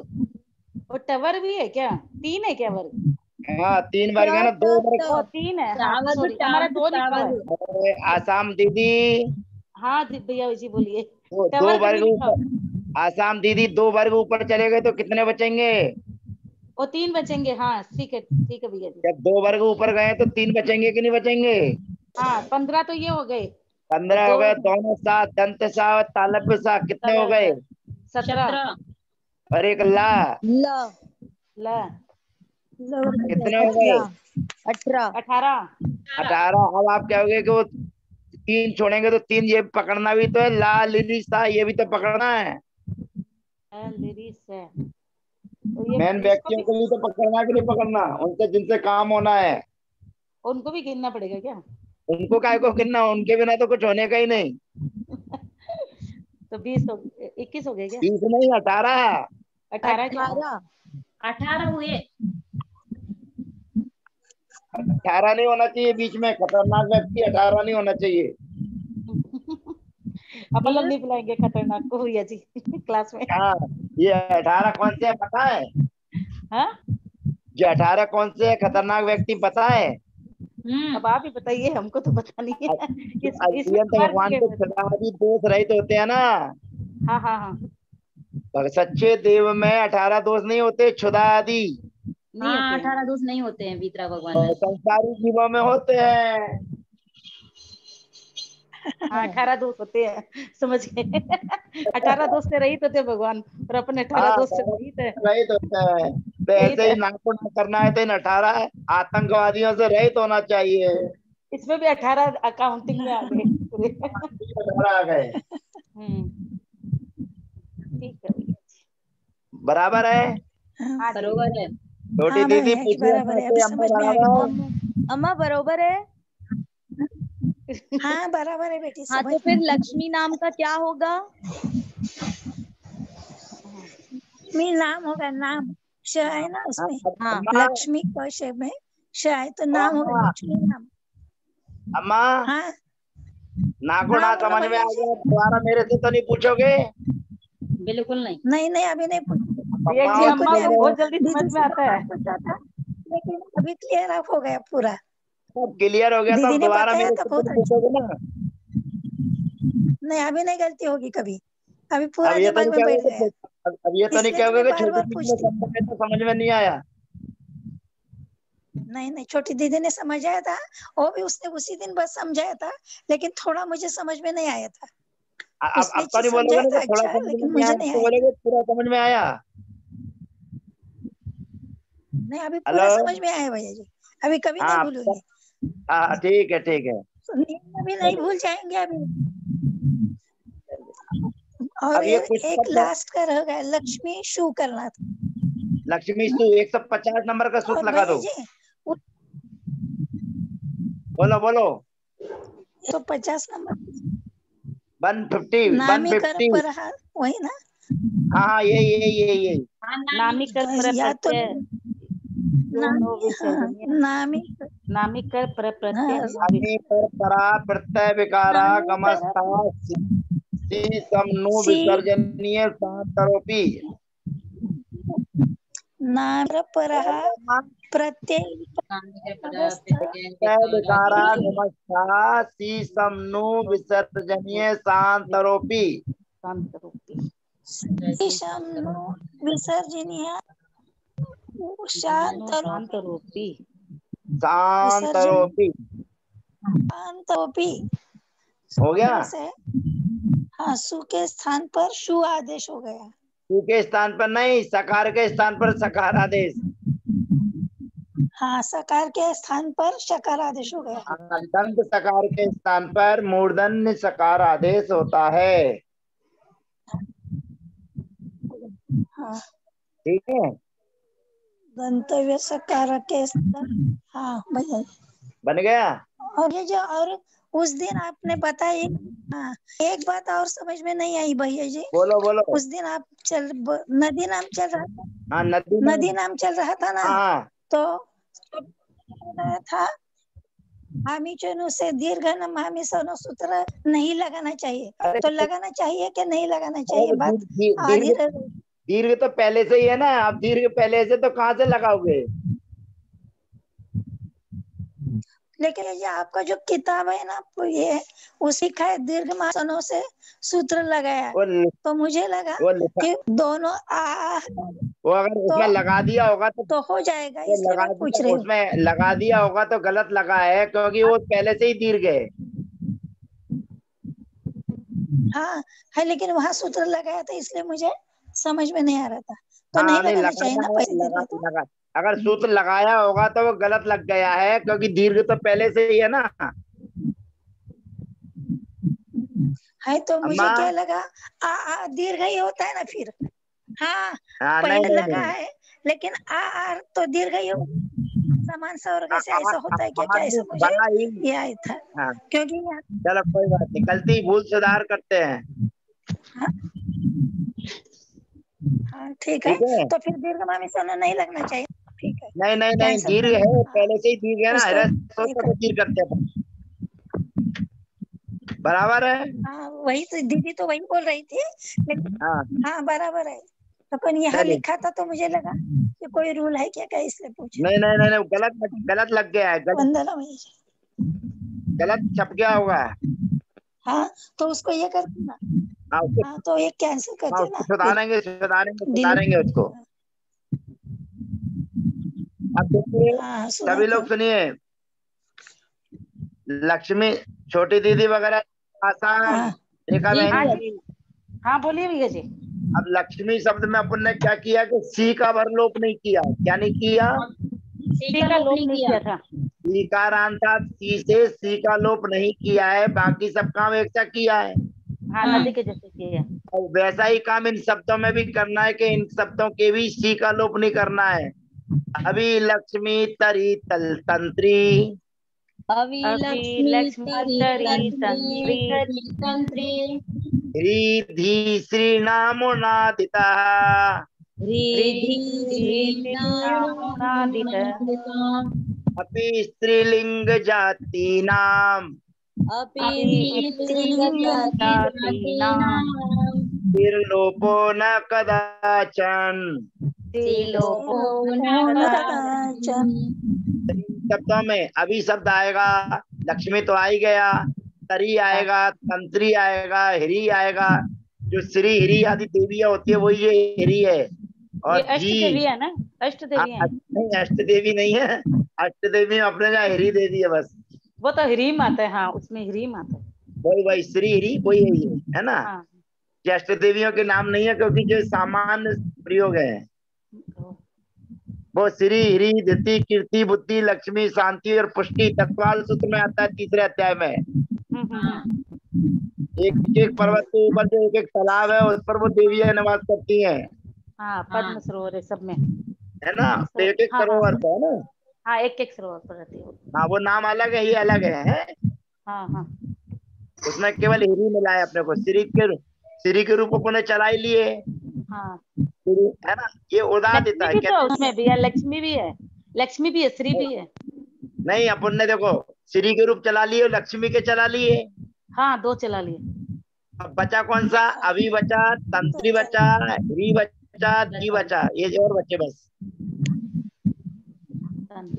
और टवर भी है क्या? 3 है क्या वर्ग? हाँ 3 वर्ग है ना, 2 वर्ग। ओ 3 है, हाँ टावर सॉरी हमारा 2 लिखा हुआ है। अरे आसाम दीदी, हाँ भैया जी बोलिए। 2 टवर भी वर्ग लिखा हुआ ऊपर, है। आसाम दीदी 2 वर्ग ऊपर चले गए तो कितने बचेंगे? और 3 बचेंगे, हाँ ठीक है भैया जी। जब 2 वर्ग ऊपर गए तो 3 बचेंगे कि नहीं बचेंगे? हाँ 15 तो ये हो गए। 15 हो गए, दोनों साथ, दंत सा और तालव्य सा, कितने हो गए? 17 और एक ला, ल ल कितने हो गए? 18 18 18। अब आप कहोगे कि वो 3 छोड़ेंगे तो 3 ये पकड़ना भी तो है, ला लिली सा, ये भी तो पकड़ना है। लिरिस है तो ये मेन इसको व्यक्तियों भी, को भी तो पकड़ना है कि नहीं पकड़ना, उनसे जिनसे काम होना है। उनको भी गिनना पड़ेगा क्या? उनको काय को गिनना, उनके बिना तो कुछ होने का ही नहीं। तो 20 हो 21 हो गए क्या? 20 नहीं, 18। 18 क्या? 18 हुए। 18 नहीं होना चाहिए, बीच में खतरनाक व्यक्ति 18 नहीं होना चाहिए। अपन लोग नहीं बुलाएंगे खतरनाक को भैया जी क्लास में। हाँ, ये 18 कौन से है पता है? हाँ जो 18 कौन से है खतरनाक व्यक्ति पता है? अब आप ही बताइए, हमको तो पता नहीं है। इसमें अध्ययन तो वर्ग भगवान है के बस। सदा आदि दोष रहित होते हैं ना। हाँ हाँ हाँ सच्चे देव में 18 दोष नहीं होते, क्षुधा आदि। नहीं हाँ होते हैं। 18 दोष नहीं होते हैं वीतरा भगवान और में। संसारी जीवों में होते हैं। हाँ 18 दोष होते हैं, समझ गए 18 दोष से रहित होते हैं भगवान, और अपन 18 हाँ, दोष से रहित है। रहित होते हैं। तो रहित ऐसे है। ही नागपुर में करना है तो इन 18 आतंकवादियों से रहित होना चाहिए। इसमें भी 18 अकाउंटिंग में आ गए पूरे। 18 आ गए, ठीक है भैया जी। बराबर है। हाँ हाँ जी बरोबर है। छोटी हाँ दीदी भैया जी पूछिए बराबर अम्मा है, से, अभी अम्मा समझ में आ बराबर? गया। अम्मा बरोबर है। हाँ बराबर है बेटी, हाँ समझ तो फिर में। लक्ष्मी नाम का क्या होगा? लक्ष्मी नाम होगा, नाम श है ना उसमें, हाँ अम्मा, लक्ष्मी का श में श है तो नाम होगा अम्मा, लक्ष्मी नाम। अम्मा, हाँ नाको हाँ ना बोलो समझ में भैया आ जी। गया, दोबारा मेरे से तो नहीं पूछोगे? बिल्कुल नहीं। नहीं नहीं अभी नहीं पूछा, भैया जी बिल्कुल अम्मा नहीं। को अभी बहुत जल्दी दीदी समझ में से आता है। पूछा था, लेकिन अभी क्लियर अप हो गया पूरा। सब क्लियर हो गया तो दीदी अब ने दोबारा बताया मेरे था से तो बहुत नहीं अच्छा। पूछोगे ना? नहीं अभी नहीं गलती होगी कभी, अभी पूरा अब ये तो दिमाग नहीं में बैठ कहोगे गया, अब ये तो नहीं इसलिए तो कहोगे मैं कि बार छोटी बार दीदी ने पूछती। समझाया तो समझ में नहीं आया। नहीं नहीं छोटी दीदी ने समझाया था, वो भी उसने उसी दिन बस समझाया था, लेकिन थोड़ा मुझे समझ में नहीं आया था। उसने अब तो चीज नहीं बोलोगे समझाया ना था कि थोड़ा अच्छा, समझ में लेकिन नहीं आया, मुझे अब नहीं तो आया था। बोलोगे पूरा समझ में आया। नहीं अभी हेलो, पूरा समझ में आया भैया जी, अभी कभी नहीं हाँ भूलूंगी। हाँ ठीक है ठीक है। नींद में भी नहीं भूल जाएंगे अभी। और अब ये कुछ एक लास्ट का रह गया, लक्ष्मी शू करना था। लक्ष्मी सू 150 नंबर का सूत्र और लगा भैया दो। जी बोलो बोलो। 150 नंबर 150 नामी कर 150। पर वही ना। हाँ हाँ यही। हाँ नामी कर या तो प्रत्यय जो नो नामी, हाँ विसर्जनीय, नामी, नामी कर प्रत्यय हाँ नो अग्नि पर परा प्रत्यय विकारा नामी कर गमस्ता समनु सी विसर्जनीय सांतरोपी। नाम पर प्रत्यय नामी कर अवस्था प्रत्यय विकारा गमस्ता समनु विसर्जनीय सांतरोपी। शांत रूपी। ईशमनु विसर्जनीय नो शांतरो शांत रूपी। विसर्जन सांतरोपी। शांतोपी हो गया। से हाँ सु के स्थान पर शु आदेश हो गया। सु के स्थान पर नहीं, सकार के स्थान पर सकार आदेश। हाँ सकार के स्थान पर शकार आदेश हो गया। दंत सकार के स्थान पर मूर्धन्य सकार आदेश होता है। हाँ ठीक है, गंतव्य सकार के स्थान, हाँ भैया। बन गया। और ये जो और उस दिन आपने बताई, हाँ एक बात और समझ में नहीं आई भैया जी। बोलो बोलो। उस दिन आप नदी नाम चल रहा था, हाँ नदी नाम चल रहा था ना, हाँ तो था हामी चनु से दीर्घ नम हामी सनो सूत्र नहीं लगाना चाहिए, अरे तो लगाना चाहिए कि नहीं लगाना चाहिए, अरे बात दीर्घ आधी रह गई। दीर्घ तो पहले से ही है ना, आप दीर्घ पहले से तो कहाँ से लगाओगे? लेकिन ये आपका जो किताब है ना, वो ये उसी का है, दीर्घमासनों से सूत्र लगाया है। वो लि- तो मुझे लगा वो लिखा, कि दोनों आ वो अगर उसमें लगा दिया होगा तो हो जाएगा, वो इसलिए लगा मैं पूछ दिया, रही हूँ। उसमें लगा दिया होगा तो गलत लगा है, क्योंकि वो पहले से ही दीर्घ है। हाँ है, लेकिन वहां सूत्र लगाया था, इसलिए मुझे समझ में नहीं आ रहा था। तो हाँ नहीं नहीं, लगाना चाहिए लगाया ना है, पहले दिन में तो। लगा, अगर सूत्र लगाया होगा तो वो गलत लग गया है, क्योंकि दीर्घ तो पहले से ही है ना। है तो अम्मा, मुझे क्या लगा, दीर्घ ही होता है ना फिर। हाँ हाँ नहीं पहले नहीं लगा नहीं, है, लेकिन आर तो दीर्घ ही समान स्वर्ग से ऐसा होता है क्या? आर ऐसा मुझे बड़ा ही। ये आया था, हाँ क्योंकि यहाँ चलो कोई बात नहीं, गलती भूल सुधार करते हैं। हाँ ठीक है, ठीक है, तो फिर दीर्घ मामी सोना नहीं लगना चाहिए। ठीक है, नहीं नहीं नहीं, कैंसिल दीर्घ कर है, दो। पहले से ही दीर्घ है ना, उसको सोच ये तो दीर्घ करते हैं। बराबर है। हाँ वही तो दीदी तो वही बोल रही थी, लेकिन हाँ हाँ बराबर है। अपन यहाँ चलिए, लिखा था तो मुझे लगा कि कोई रूल है क्या, इसलिए पूछा। नहीं नहीं नहीं नहीं, गलत लग गया है, वंदना मुझे। गलत छप गया होगा। हाँ तो उसको ये कर देना। हाँ उसको, हाँ तो ये कैंसिल कर हाँ देना उसको फिर, डिलीट। सुधारेंगे उसको। अब देखिए, हाँ सभी सुधार लोग दो। सुनिए, लक्ष्मी, छोटी दीदी वगैरह आसान, हाँ रेखा जी हाँ बहनी जी, अभी। हाँ बोलिए भैया जी। अब लक्ष्मी शब्द में अपन ने क्या किया कि सी का वर्लोप नहीं किया। क्या नहीं किया? सी सी का का लोप लोप नहीं नहीं किया। किया था। सीकारांत था, सी से सी का लोप नहीं किया है, बाकी सब काम एक सा किया है। हाँ नदी के जैसे किया। और वैसा ही काम इन शब्दों में भी करना है कि इन शब्दों के भी सी का लोप नहीं करना है। अभी लक्ष्मी तरी तल तंत्री, अभी अभी लक्ष्मी लक्ष्मी तरी तरी तंत्री तंत्री तंत्री रिधि श्रीनामुनादिता, रिधि रिधि नामुनादित श्रीनामुनादितम् अपि स्त्रीलिंग जाति नाम अपि अपि स्त्रीलिङ्गजातीनां स्त्रीलिङ्गजातीनां निर्लोपो न कदाचन। त्रिलोको न कदाचन। शब्दों में अभी शब्द आएगा, लक्ष्मी तो आ ही गया, तरी आएगा, तंत्री आएगा, हिरी आएगा। जो श्री हिरी आदि देवियां होती है वही ये हिरी है। ये और अष्ट धी, देवी है ना, अष्ट देवी है। नहीं अष्ट देवी नहीं है, अष्ट देवी में अपने यहाँ हिरी दे दी है बस। वो तो ह्रीम आता है, हाँ उसमें ह्रीम आता है। वही वही श्री हिरी वही है ना। हाँ ये अष्ट देवियों के नाम नहीं है, क्योंकि जो सामान्य प्रयोग है वो श्री हिरी धृति कीर्ति बुद्धि लक्ष्मी शांति और पुष्टि तत्काल सूत्र में आता है, तीसरे अध्याय में। एक एक पर्वत के ऊपर जो एक एक तालाब है उस पर वो देवियां निवास करती हैं, हाँ पद्म सरोवर है सब में। है ना। तो एक एक हाँ हाँ सरोवर पे है ना। हाँ, एक एक सरोवर पर रहती है वो। हाँ वो नाम अलग है, ये अलग है। हाँ हाँ उसमें केवल हिरी मिला है अपने को, श्री के रूप अपने चला ही लिए, हाँ। है ना। ये उड़ा देता लक्ष्मी है भी क्या? तो उसमें भी है, लक्ष्मी भी है, लक्ष्मी भी है, श्री भी है। नहीं, अपन ने देखो श्री के रूप चला लिए, लक्ष्मी के चला लिए। हाँ दो चला लिए। अब बचा कौन सा? अभी बचा, तंत्री बचा, हिरी बचा, दी बचा, ये जो और बच्चे बस,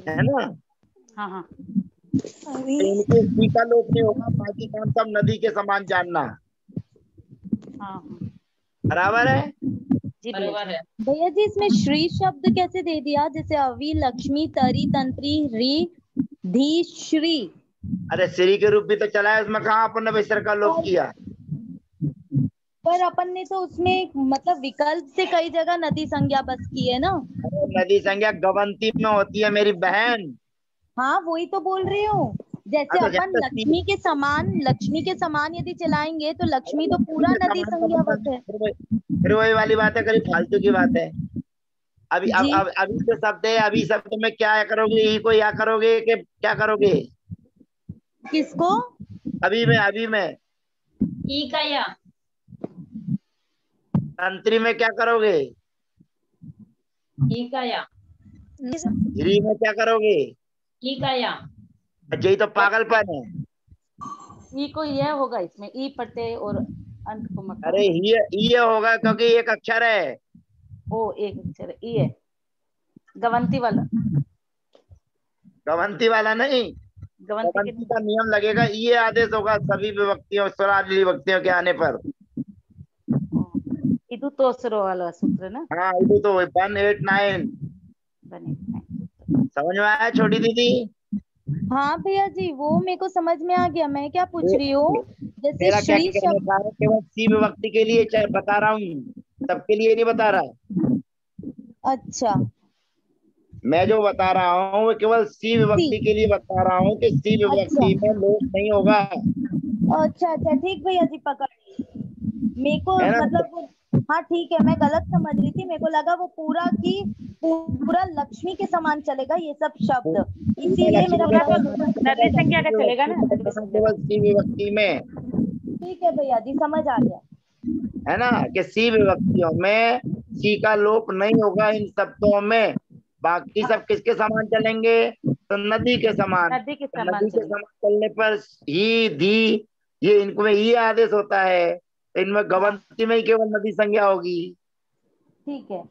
है ना। हाँ हाँ अभी तो इनके सी का लोप नहीं होगा, बाकी काम सब नदी के समान जानना। हाँ हाँ बराबर है। जी भैया बराबर जी। है। भैया जी इसमें श्री शब्द कैसे दे दिया? जैसे अवि लक्ष्मी तरी तंत्री री धी श्री। अरे श्री के रूप भी तो चला है, उसमें कहाँ अपन ने विसर्ग का लोप किया? पर अपन ने तो उसमें मतलब विकल्प से कई जगह नदी संज्ञा बस की है ना। अरे नदी संज्ञा गवंती में होती है मेरी बहन। हाँ वही तो बोल रही हूँ। जैसे हाँ तो अपन लक्ष्मी के समान यदि चलाएंगे तो लक्ष्मी तो पूरा नदी समान का संज्ञा बस मतलब है। फिर वही वाली बात है, करीब फालतू की बात है। अभी जी अभी जो शब्द है, अभी शब्द में क्या करोगे? ई को या करोगे कि क्या करोगे? किसको? अभी में ई का या तंत्री में क्या करोगे? ई का या हिरी में क्या करोगे? ई का या यही तो पागलपन है। ई को यह होगा, इसमें ई पढ़ते और अंत को मका। अरे ये होगा क्योंकि एक अक्षर है, ओ एक अक्षर ई है, गवंती वाला। गवंती वाला नहीं, गवंती के गवंती का नियम लगेगा, ये आदेश होगा सभी विभक्तियों स्वरादि विभक्तियों के आने पर। इदु तोसरो वाला सूत्र ना। हाँ ये तो 189 बने समझ में आया छोटी दीदी? हाँ भैया जी, वो मेरे को समझ में आ गया। मैं क्या पूछ रही हूँ, जैसे मेरा क्या श्री कहने शब्द। का है, केवल सी विभक्ति के लिए बता रहा हूँ, सबके लिए नहीं बता रहा। अच्छा, मैं जो बता रहा हूँ वो केवल सी सी। विभक्ति के लिए बता रहा हूँ कि सी अच्छा विभक्ति में लोप नहीं होगा, अच्छा अच्छा, ठीक भैया जी, पकड़ ली। मेरे को है ना? मतलब हाँ ठीक है, मैं गलत समझ रही थी। मेरे को लगा वो पूरा की पूरा लक्ष्मी के समान चलेगा ये सब शब्द, पूरा इसीलिए लक्ष्मी मेरा के पूरा तो प्रश्न समान था। नदी चलेगा, संज्ञा सी का चलेगा ना, विभक्ति में नदी बताना संज्ञा का। केवल सी विभक्ति में, ठीक है भैया जी, समझ आ गया। है ना, कि सी विभक्तियों में सी का लोप नहीं होगा इन शब्दों में। बाकी सब किसके समान चलेंगे? तो नदी के समान। नदी के तो समान नदी के चलेगा। समान चलने पर ही धी, ये इनको में ही आदेश होता है, तो इनमें गवंती में ही केवल नदी संज्ञा होगी। ठीक है।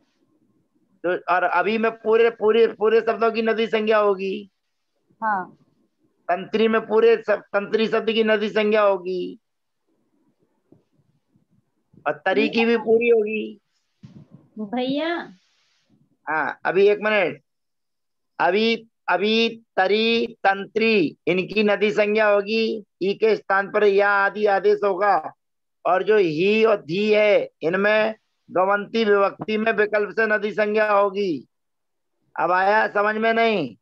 तो और अभी में पूरे पूरे पूरे शब्दों की नदी संज्ञा होगी, हाँ तंत्री में पूरे सब तंत्री शब्द की नदी संज्ञा होगी, और तरी ठीक की भी पूरी होगी। भैया हाँ अभी एक मिनट, अभी अभी तरी तंत्री इनकी नदी संज्ञा होगी, ई के स्थान पर या आदि आदेश होगा, और जो ही और धी है इनमें गवंती विभक्ति में विकल्प से नदी संज्ञा होगी। अब आया समझ में नहीं?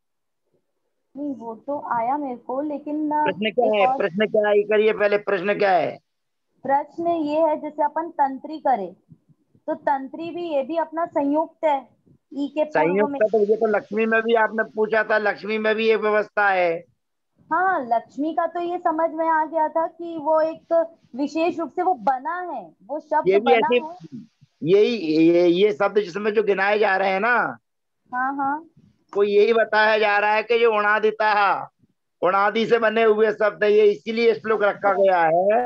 नहीं, वो तो आया मेरे को, लेकिन ना प्रश्न क्या एक है, और प्रश्न क्या है, ये करिए पहले, प्रश्न क्या है? प्रश्न ये है, जैसे अपन तंत्री करें तो तंत्री भी, ये भी अपना संयुक्त है ई के पूर्व में। संयुक्त तो ये तो लक्ष्मी में भी आपने पूछा था, लक्ष्मी में भी एक व्यवस्था है। हाँ, लक्ष्मी का तो ये समझ में आ गया था कि वो एक विशेष रूप से वो बना है, वो शब्द ये भी बना ऐसे, है। यही ये शब्द जिसमें जो गिनाए जा रहे हैं ना, हाँ हाँ वो यही बताया जा रहा है कि जो उणादिता, उणादि से बने हुए शब्द है, ये इसीलिए श्लोक रखा अच्छा गया है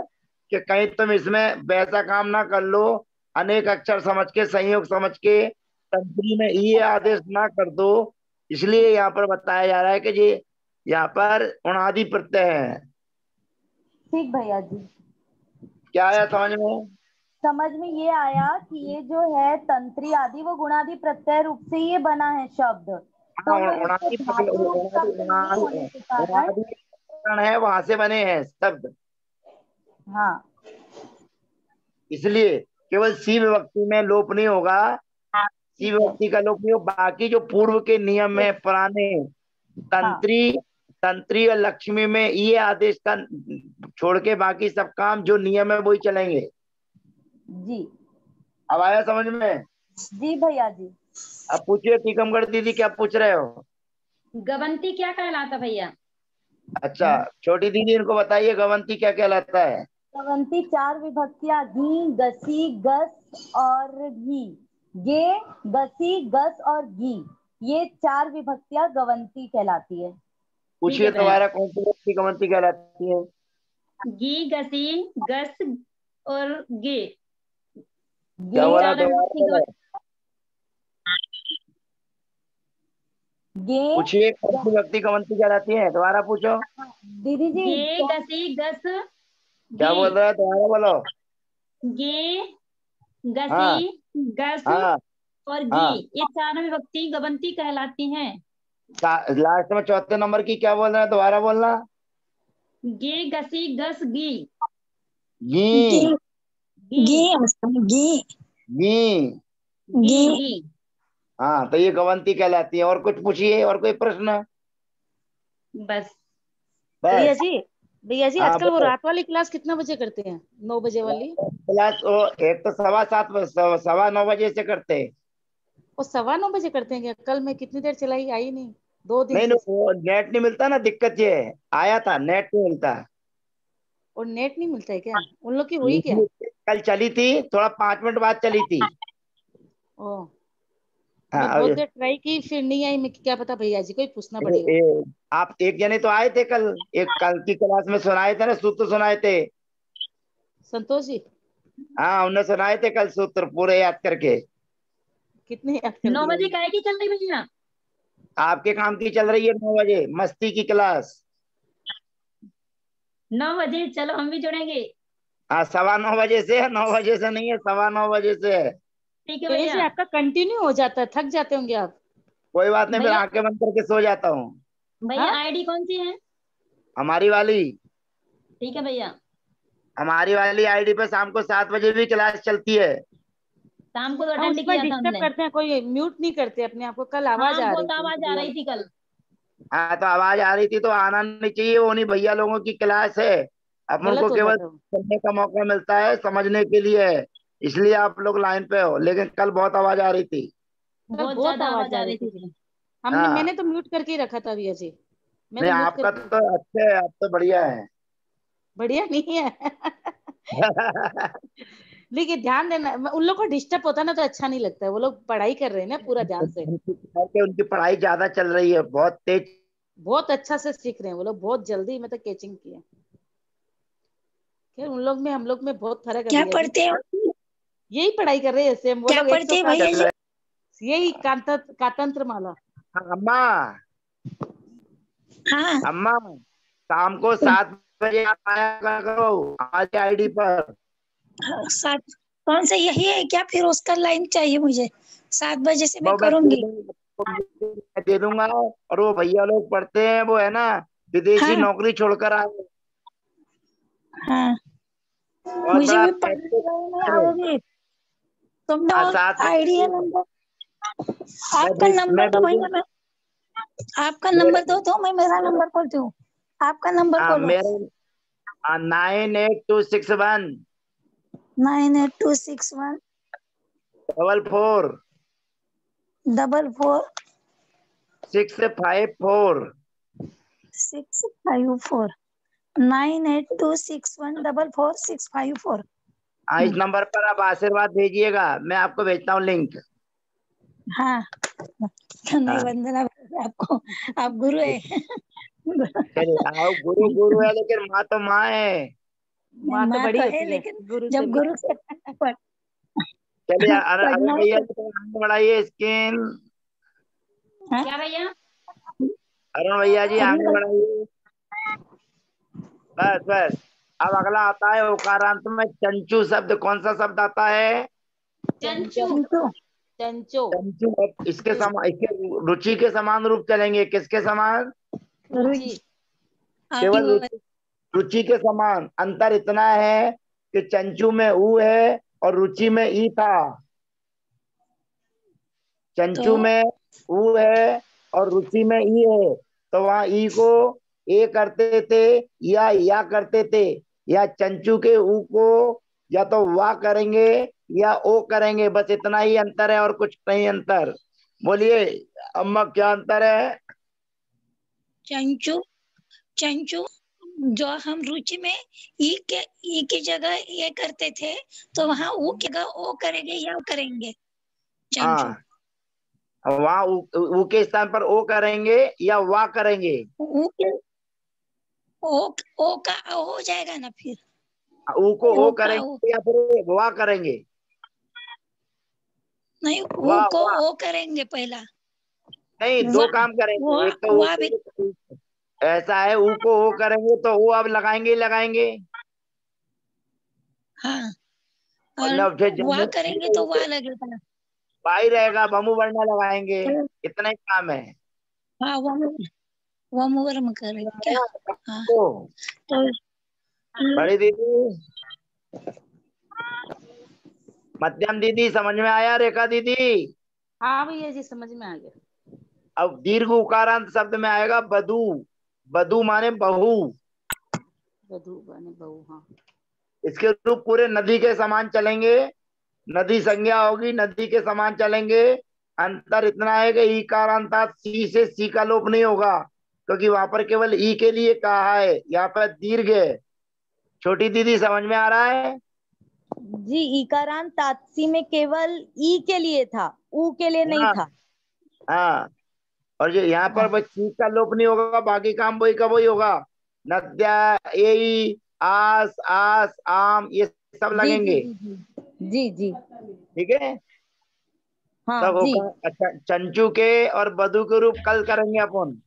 कि कहीं तुम इसमें वैसा काम ना कर लो, अनेक अक्षर समझ के, संयोग समझ के तंत्री में ये आदेश ना कर दो। इसलिए यहाँ पर बताया जा रहा है कि ये यहाँ पर उणादि प्रत्यय है। ठीक भैया जी, क्या आया समझ में? समझ में ये आया कि ये जो है तंत्री आदि, वो गुणादि प्रत्यय रूप से ये बना है शब्द, हाँ तो वो उसके उणादि धातु रूप उणादि शब्द नहीं होने के कारण। उणादि है, वहां से बने हैं शब्द, हाँ इसलिए केवल सी विभक्ति में लोप नहीं होगा, सी ठीक है। विभक्ति का लोप नहीं हो, बाकी जो पूर्व के नियम है पुराने, हाँ तंत्री तंत्री और लक्ष्मी में ये आदेश का छोड़ के बाकी सब काम जो नियम है वही चलेंगे। जी अब आया समझ में? जी भैया जी। अब पूछिए टीकमगढ़ दीदी, क्या पूछ रहे हो? गवंती क्या कहलाता भैया? अच्छा छोटी दीदी इनको बताइए, गवंती क्या कहलाता है? गवंती चार विभक्तियां, घी, गसी, गस और घी। गे, गसी, गस और घी, ये चार विभक्तियां गवंती कहलाती है। ठीक है पूछिए बहन। दोबारा, कौन सी विभक्ति गवंती कहलाती है? गी गसी गस और गे, क्या गे, ये बोला, चार दोबारा विभक्ति बोलो। गे, पूछिए कौन सी विभक्ति गवंती कहलाती है, दोबारा पूछो। दीदी जी गे क्या? गसी गस क्या गी, बोल रहा है, दोबारा बोलो। गे हाँ गसी गस हाँ और गी, हाँ, ये चार विभक्ति गवंती कहलाती हैं। लास्ट में चौथे नंबर की क्या बोल रहे हैं, दोबारा बोलना। गे गसी गस गी, घी, गी गी घी घी गी, गी घी। गी। हाँ तो ये गवंती कहलाती है। और कुछ पूछिए, और कोई प्रश्न? बस भैया बस। जी, भैया जी हाँ आजकल वो बोलो। रात वाली क्लास कितना बजे करते हैं? 9 बजे वाली। क्लास वो एक तो 7:15 9:15 से करते हैं। वो 9:15 करते हैं क्या? कल मैं कितनी देर चलाई, आई नहीं 2 दिन नहीं से। नहीं, वो नेट नहीं मिलता ना, दिक्कत ये है, आया था नेट नहीं मिलता। और नेट नहीं मिलता है क्या उन लोग की? हुई क्या? कल चली थी, थोड़ा 5 मिनट बाद चली थी। ओ, हाँ मैं बहुत देर ट्राई की, फिर नहीं आई। मैं क्या पता, भैया जी को ही पूछना पड़ेगा। आप एक जने तो आए थे कल, एक कल की क्लास में सुनाए थे ना, सूत्र सुनाए थे। संतोष जी हाँ उन्हें सुनाए थे कल सूत्र पूरे याद करके। कितने याद कर 9 दिया बजे ये। काहे की चल रही भैया? आपके काम की चल रही है 9 बजे मस्ती की क्लास। 9 बजे चलो हम भी जुड़ेंगे। हाँ 9:15 से है, 9 बजे से नहीं है, 9:15 से है। ठीक है तो ऐसे भैया। आपका कंटिन्यू हो जाता है, थक जाते होंगे आप। कोई बात नहीं, फिर भैया आंखें बंद करके सो जाता हूँ। भैया हाँ आईडी कौन सी है? हमारी वाली ठीक है भैया। हमारी वाली आईडी पे शाम को 7 बजे भी क्लास चलती है। शाम को तो हाँ, अटेंड उसमें किया था डिस्टर्ब हमने। करते हैं, कोई म्यूट नहीं करते अपने आप को। कल आवाज हाँ आ रही बहुत थी आवाज उनकी आ भैया रही थी कल। हाँ तो आवाज आ रही थी तो आना नहीं चाहिए, वो नहीं भैया लोगों की क्लास है। अपन गलत को हो केवल जाता है वो। सुनने का मौका मिलता है, समझने के लिए है। इसलिए आप लोग लाइन पे हो, लेकिन कल बहुत आवाज आ रही थी। कल बहुत बहुत ज्यादा आवाज आवाज आ आ रही रही थी। थी। हाँ मैंने तो म्यूट करके ही रखा था भैया जी, नहीं, मैंने म्यूट आपका करके। तो अच्छे है, आप तो बढ़िया है। बढ़िया नहीं है। लेकिन ध्यान देना, उन लोग को डिस्टर्ब होता है ना तो अच्छा नहीं लगता है। वो लोग पढ़ाई कर रहे हैं ना पूरा ध्यान से, उनकी पढ़ाई ज्यादा चल रही है, बहुत तेज। बहुत अच्छा से सीख रहे हैं वो लोग, बहुत जल्दी मतलब कैचिंग किया। खैर उन लोग में हम लोग में बहुत फर्क है क्या भैया जी। पढ़ते हो? यही पढ़ाई कर रहे हैं सेम वो क्या लोग पढ़ते हैं 107। भैया जी? यही कातंत्र माला। हाँ, अम्मा हाँ अम्मा शाम को 7 बजे आप आया करो हमारी आईडी पर। हाँ, 7 कौन सा यही है क्या? फिर उसका लाइन चाहिए मुझे, 7 बजे से मैं वो मैं दे करूंगी। दूंगा, मैं दे दूंगा। और वो भैया लोग पढ़ते हैं, वो है ना विदेशी हाँ नौकरी छोड़कर आए, हाँ, बहुत मुझे बड़ा भी पढ़ने पैकेज में है। आओगे? तुमने आज और 7 बजे आइडिया नंबर, मैं आपका नंबर दो भेजूँ। भैया। मैं आपका मेरे नंबर दो, मैं मेरा नंबर खोलती हूँ। आपका नंबर खोलो। मेरे 98261 98261 44 44 654। 654 98261 44 654। हाँ इस नंबर पर आप आशीर्वाद भेजिएगा, मैं आपको भेजता हूँ लिंक। हाँ नहीं, हाँ वंदना आपको, आप गुरु है। चलिए आओ, गुरु गुरु है लेकिन माँ तो माँ है। माँ तो माँ बड़ी तो है, होती है लेकिन गुरु से जब भी। गुरु से पढ़, चलिए अरे पढ़ना है भैया तो। जी, थोड़ा आगे बढ़ाइए स्क्रीन। हाँ? क्या भैया? अरुण भैया जी अरुण आगे भाई, बढ़ाइए। बस बस। अब अगला आता है उकारांत में चंचू शब्द, कौन सा शब्द आता है? चंचू। चंचू। चंचो। चंचू। अब इसके समान, इसके रुचि के समान रूप चलेंगे, किसके समान? रुचि। आप ही केवल रुचि, रुचि के समान। अंतर इतना है कि चंचू में ऊ है और रुचि में ई था। तो चंचू में ऊ है और रुचि में ई है, तो वहां ई को ए करते थे या करते थे। या चंचू के ऊ को या तो वा करेंगे या ओ करेंगे, बस इतना ही अंतर है और कुछ नहीं अंतर। बोलिए अम्मा क्या अंतर है? चंचू, चंचू जो हम रुचि में ई की जगह ये करते थे, तो वहां ऊ की जगह ओ करेंगे या करेंगे चंचू। हाँ वहां ऊ के स्थान पर ओ करेंगे या वा करेंगे। ऊ के ओ, ओ का ओ हो जाएगा ना फिर। ऊ को ओ ओ का ओ, करेंगे या फिर वा करेंगे। नहीं ऊ वाह को वाह। ओ करेंगे पहला। नहीं, दो वाह, काम करेंगे, एक तो ऊ वाह भी। को, ऐसा है ऊ को ओ करेंगे तो वो अब लगाएंगे ही लगाएंगे। हाँ, और मतलब फिर वाह जमीन करेंगे तो वाह लगेगा। पाई रहेगा, बमू बढ़ना लगाएंगे। इतना ही काम है। हाँ वो मुवर में करेंगे क्या? हाँ तो तो बड़ी दीदी, मध्यम दीदी समझ में आया? रेखा दीदी, हाँ भैया जी समझ में आ गया। अब दीर्घ उकारांत शब्द में आएगा बधू। बधू माने बहू। बधू बने बहू। हाँ इसके रूप पूरे नदी के समान चलेंगे। नदी संज्ञा होगी, नदी के समान चलेंगे। अंतर इतना है कि ईकारांता सी से सी का लोप नहीं होगा, क्योंकि वहां पर केवल ई के लिए कहा है, यहाँ पर दीर्घ है। छोटी दीदी समझ में आ रहा है? जी, इकारांत तात्सी में केवल ई के लिए था, ऊ के लिए नहीं हाँ था। हाँ। और जो यहाँ पर हाँ बस सी का लोप नहीं होगा, बाकी काम वही का वही होगा। नद्या, एई, आस आस आम, ये सब जी जी लगेंगे। जी जी जी जी। ठीक है। हाँ कब जी। होगा? अच्छा, चंचू के और बधू के रूप कल करेंगे अपन।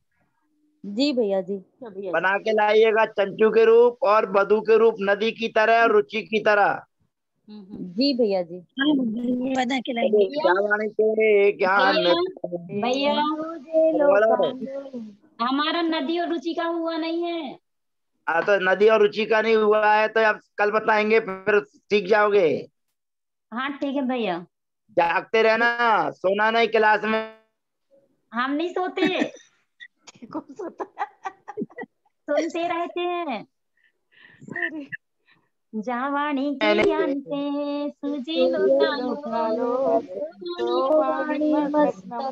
जी भैया जी। अच्छा भैया जी। बना के लाइएगा चंचू के रूप और बधू के रूप, नदी की तरह और रुचि की तरह। जी भैया जी। हाँ, बना के लाएंगे। चलिए, क्या वाणी के क्या भैया मुझे बोलो। हमारा नदी और रुचि का हुआ नहीं है। तो नदी और रुचि का नहीं हुआ है तो अब कल बताएंगे, फिर सीख जाओगे। हाँ ठीक है भैया। जागते रहना, सोना नहीं क्लास में। हम नहीं सोते, कौन सोता है? सुनते रहते हैं। अरे जावाणी की अंते सूजी लो लो डालो, तो पानी मत रखना।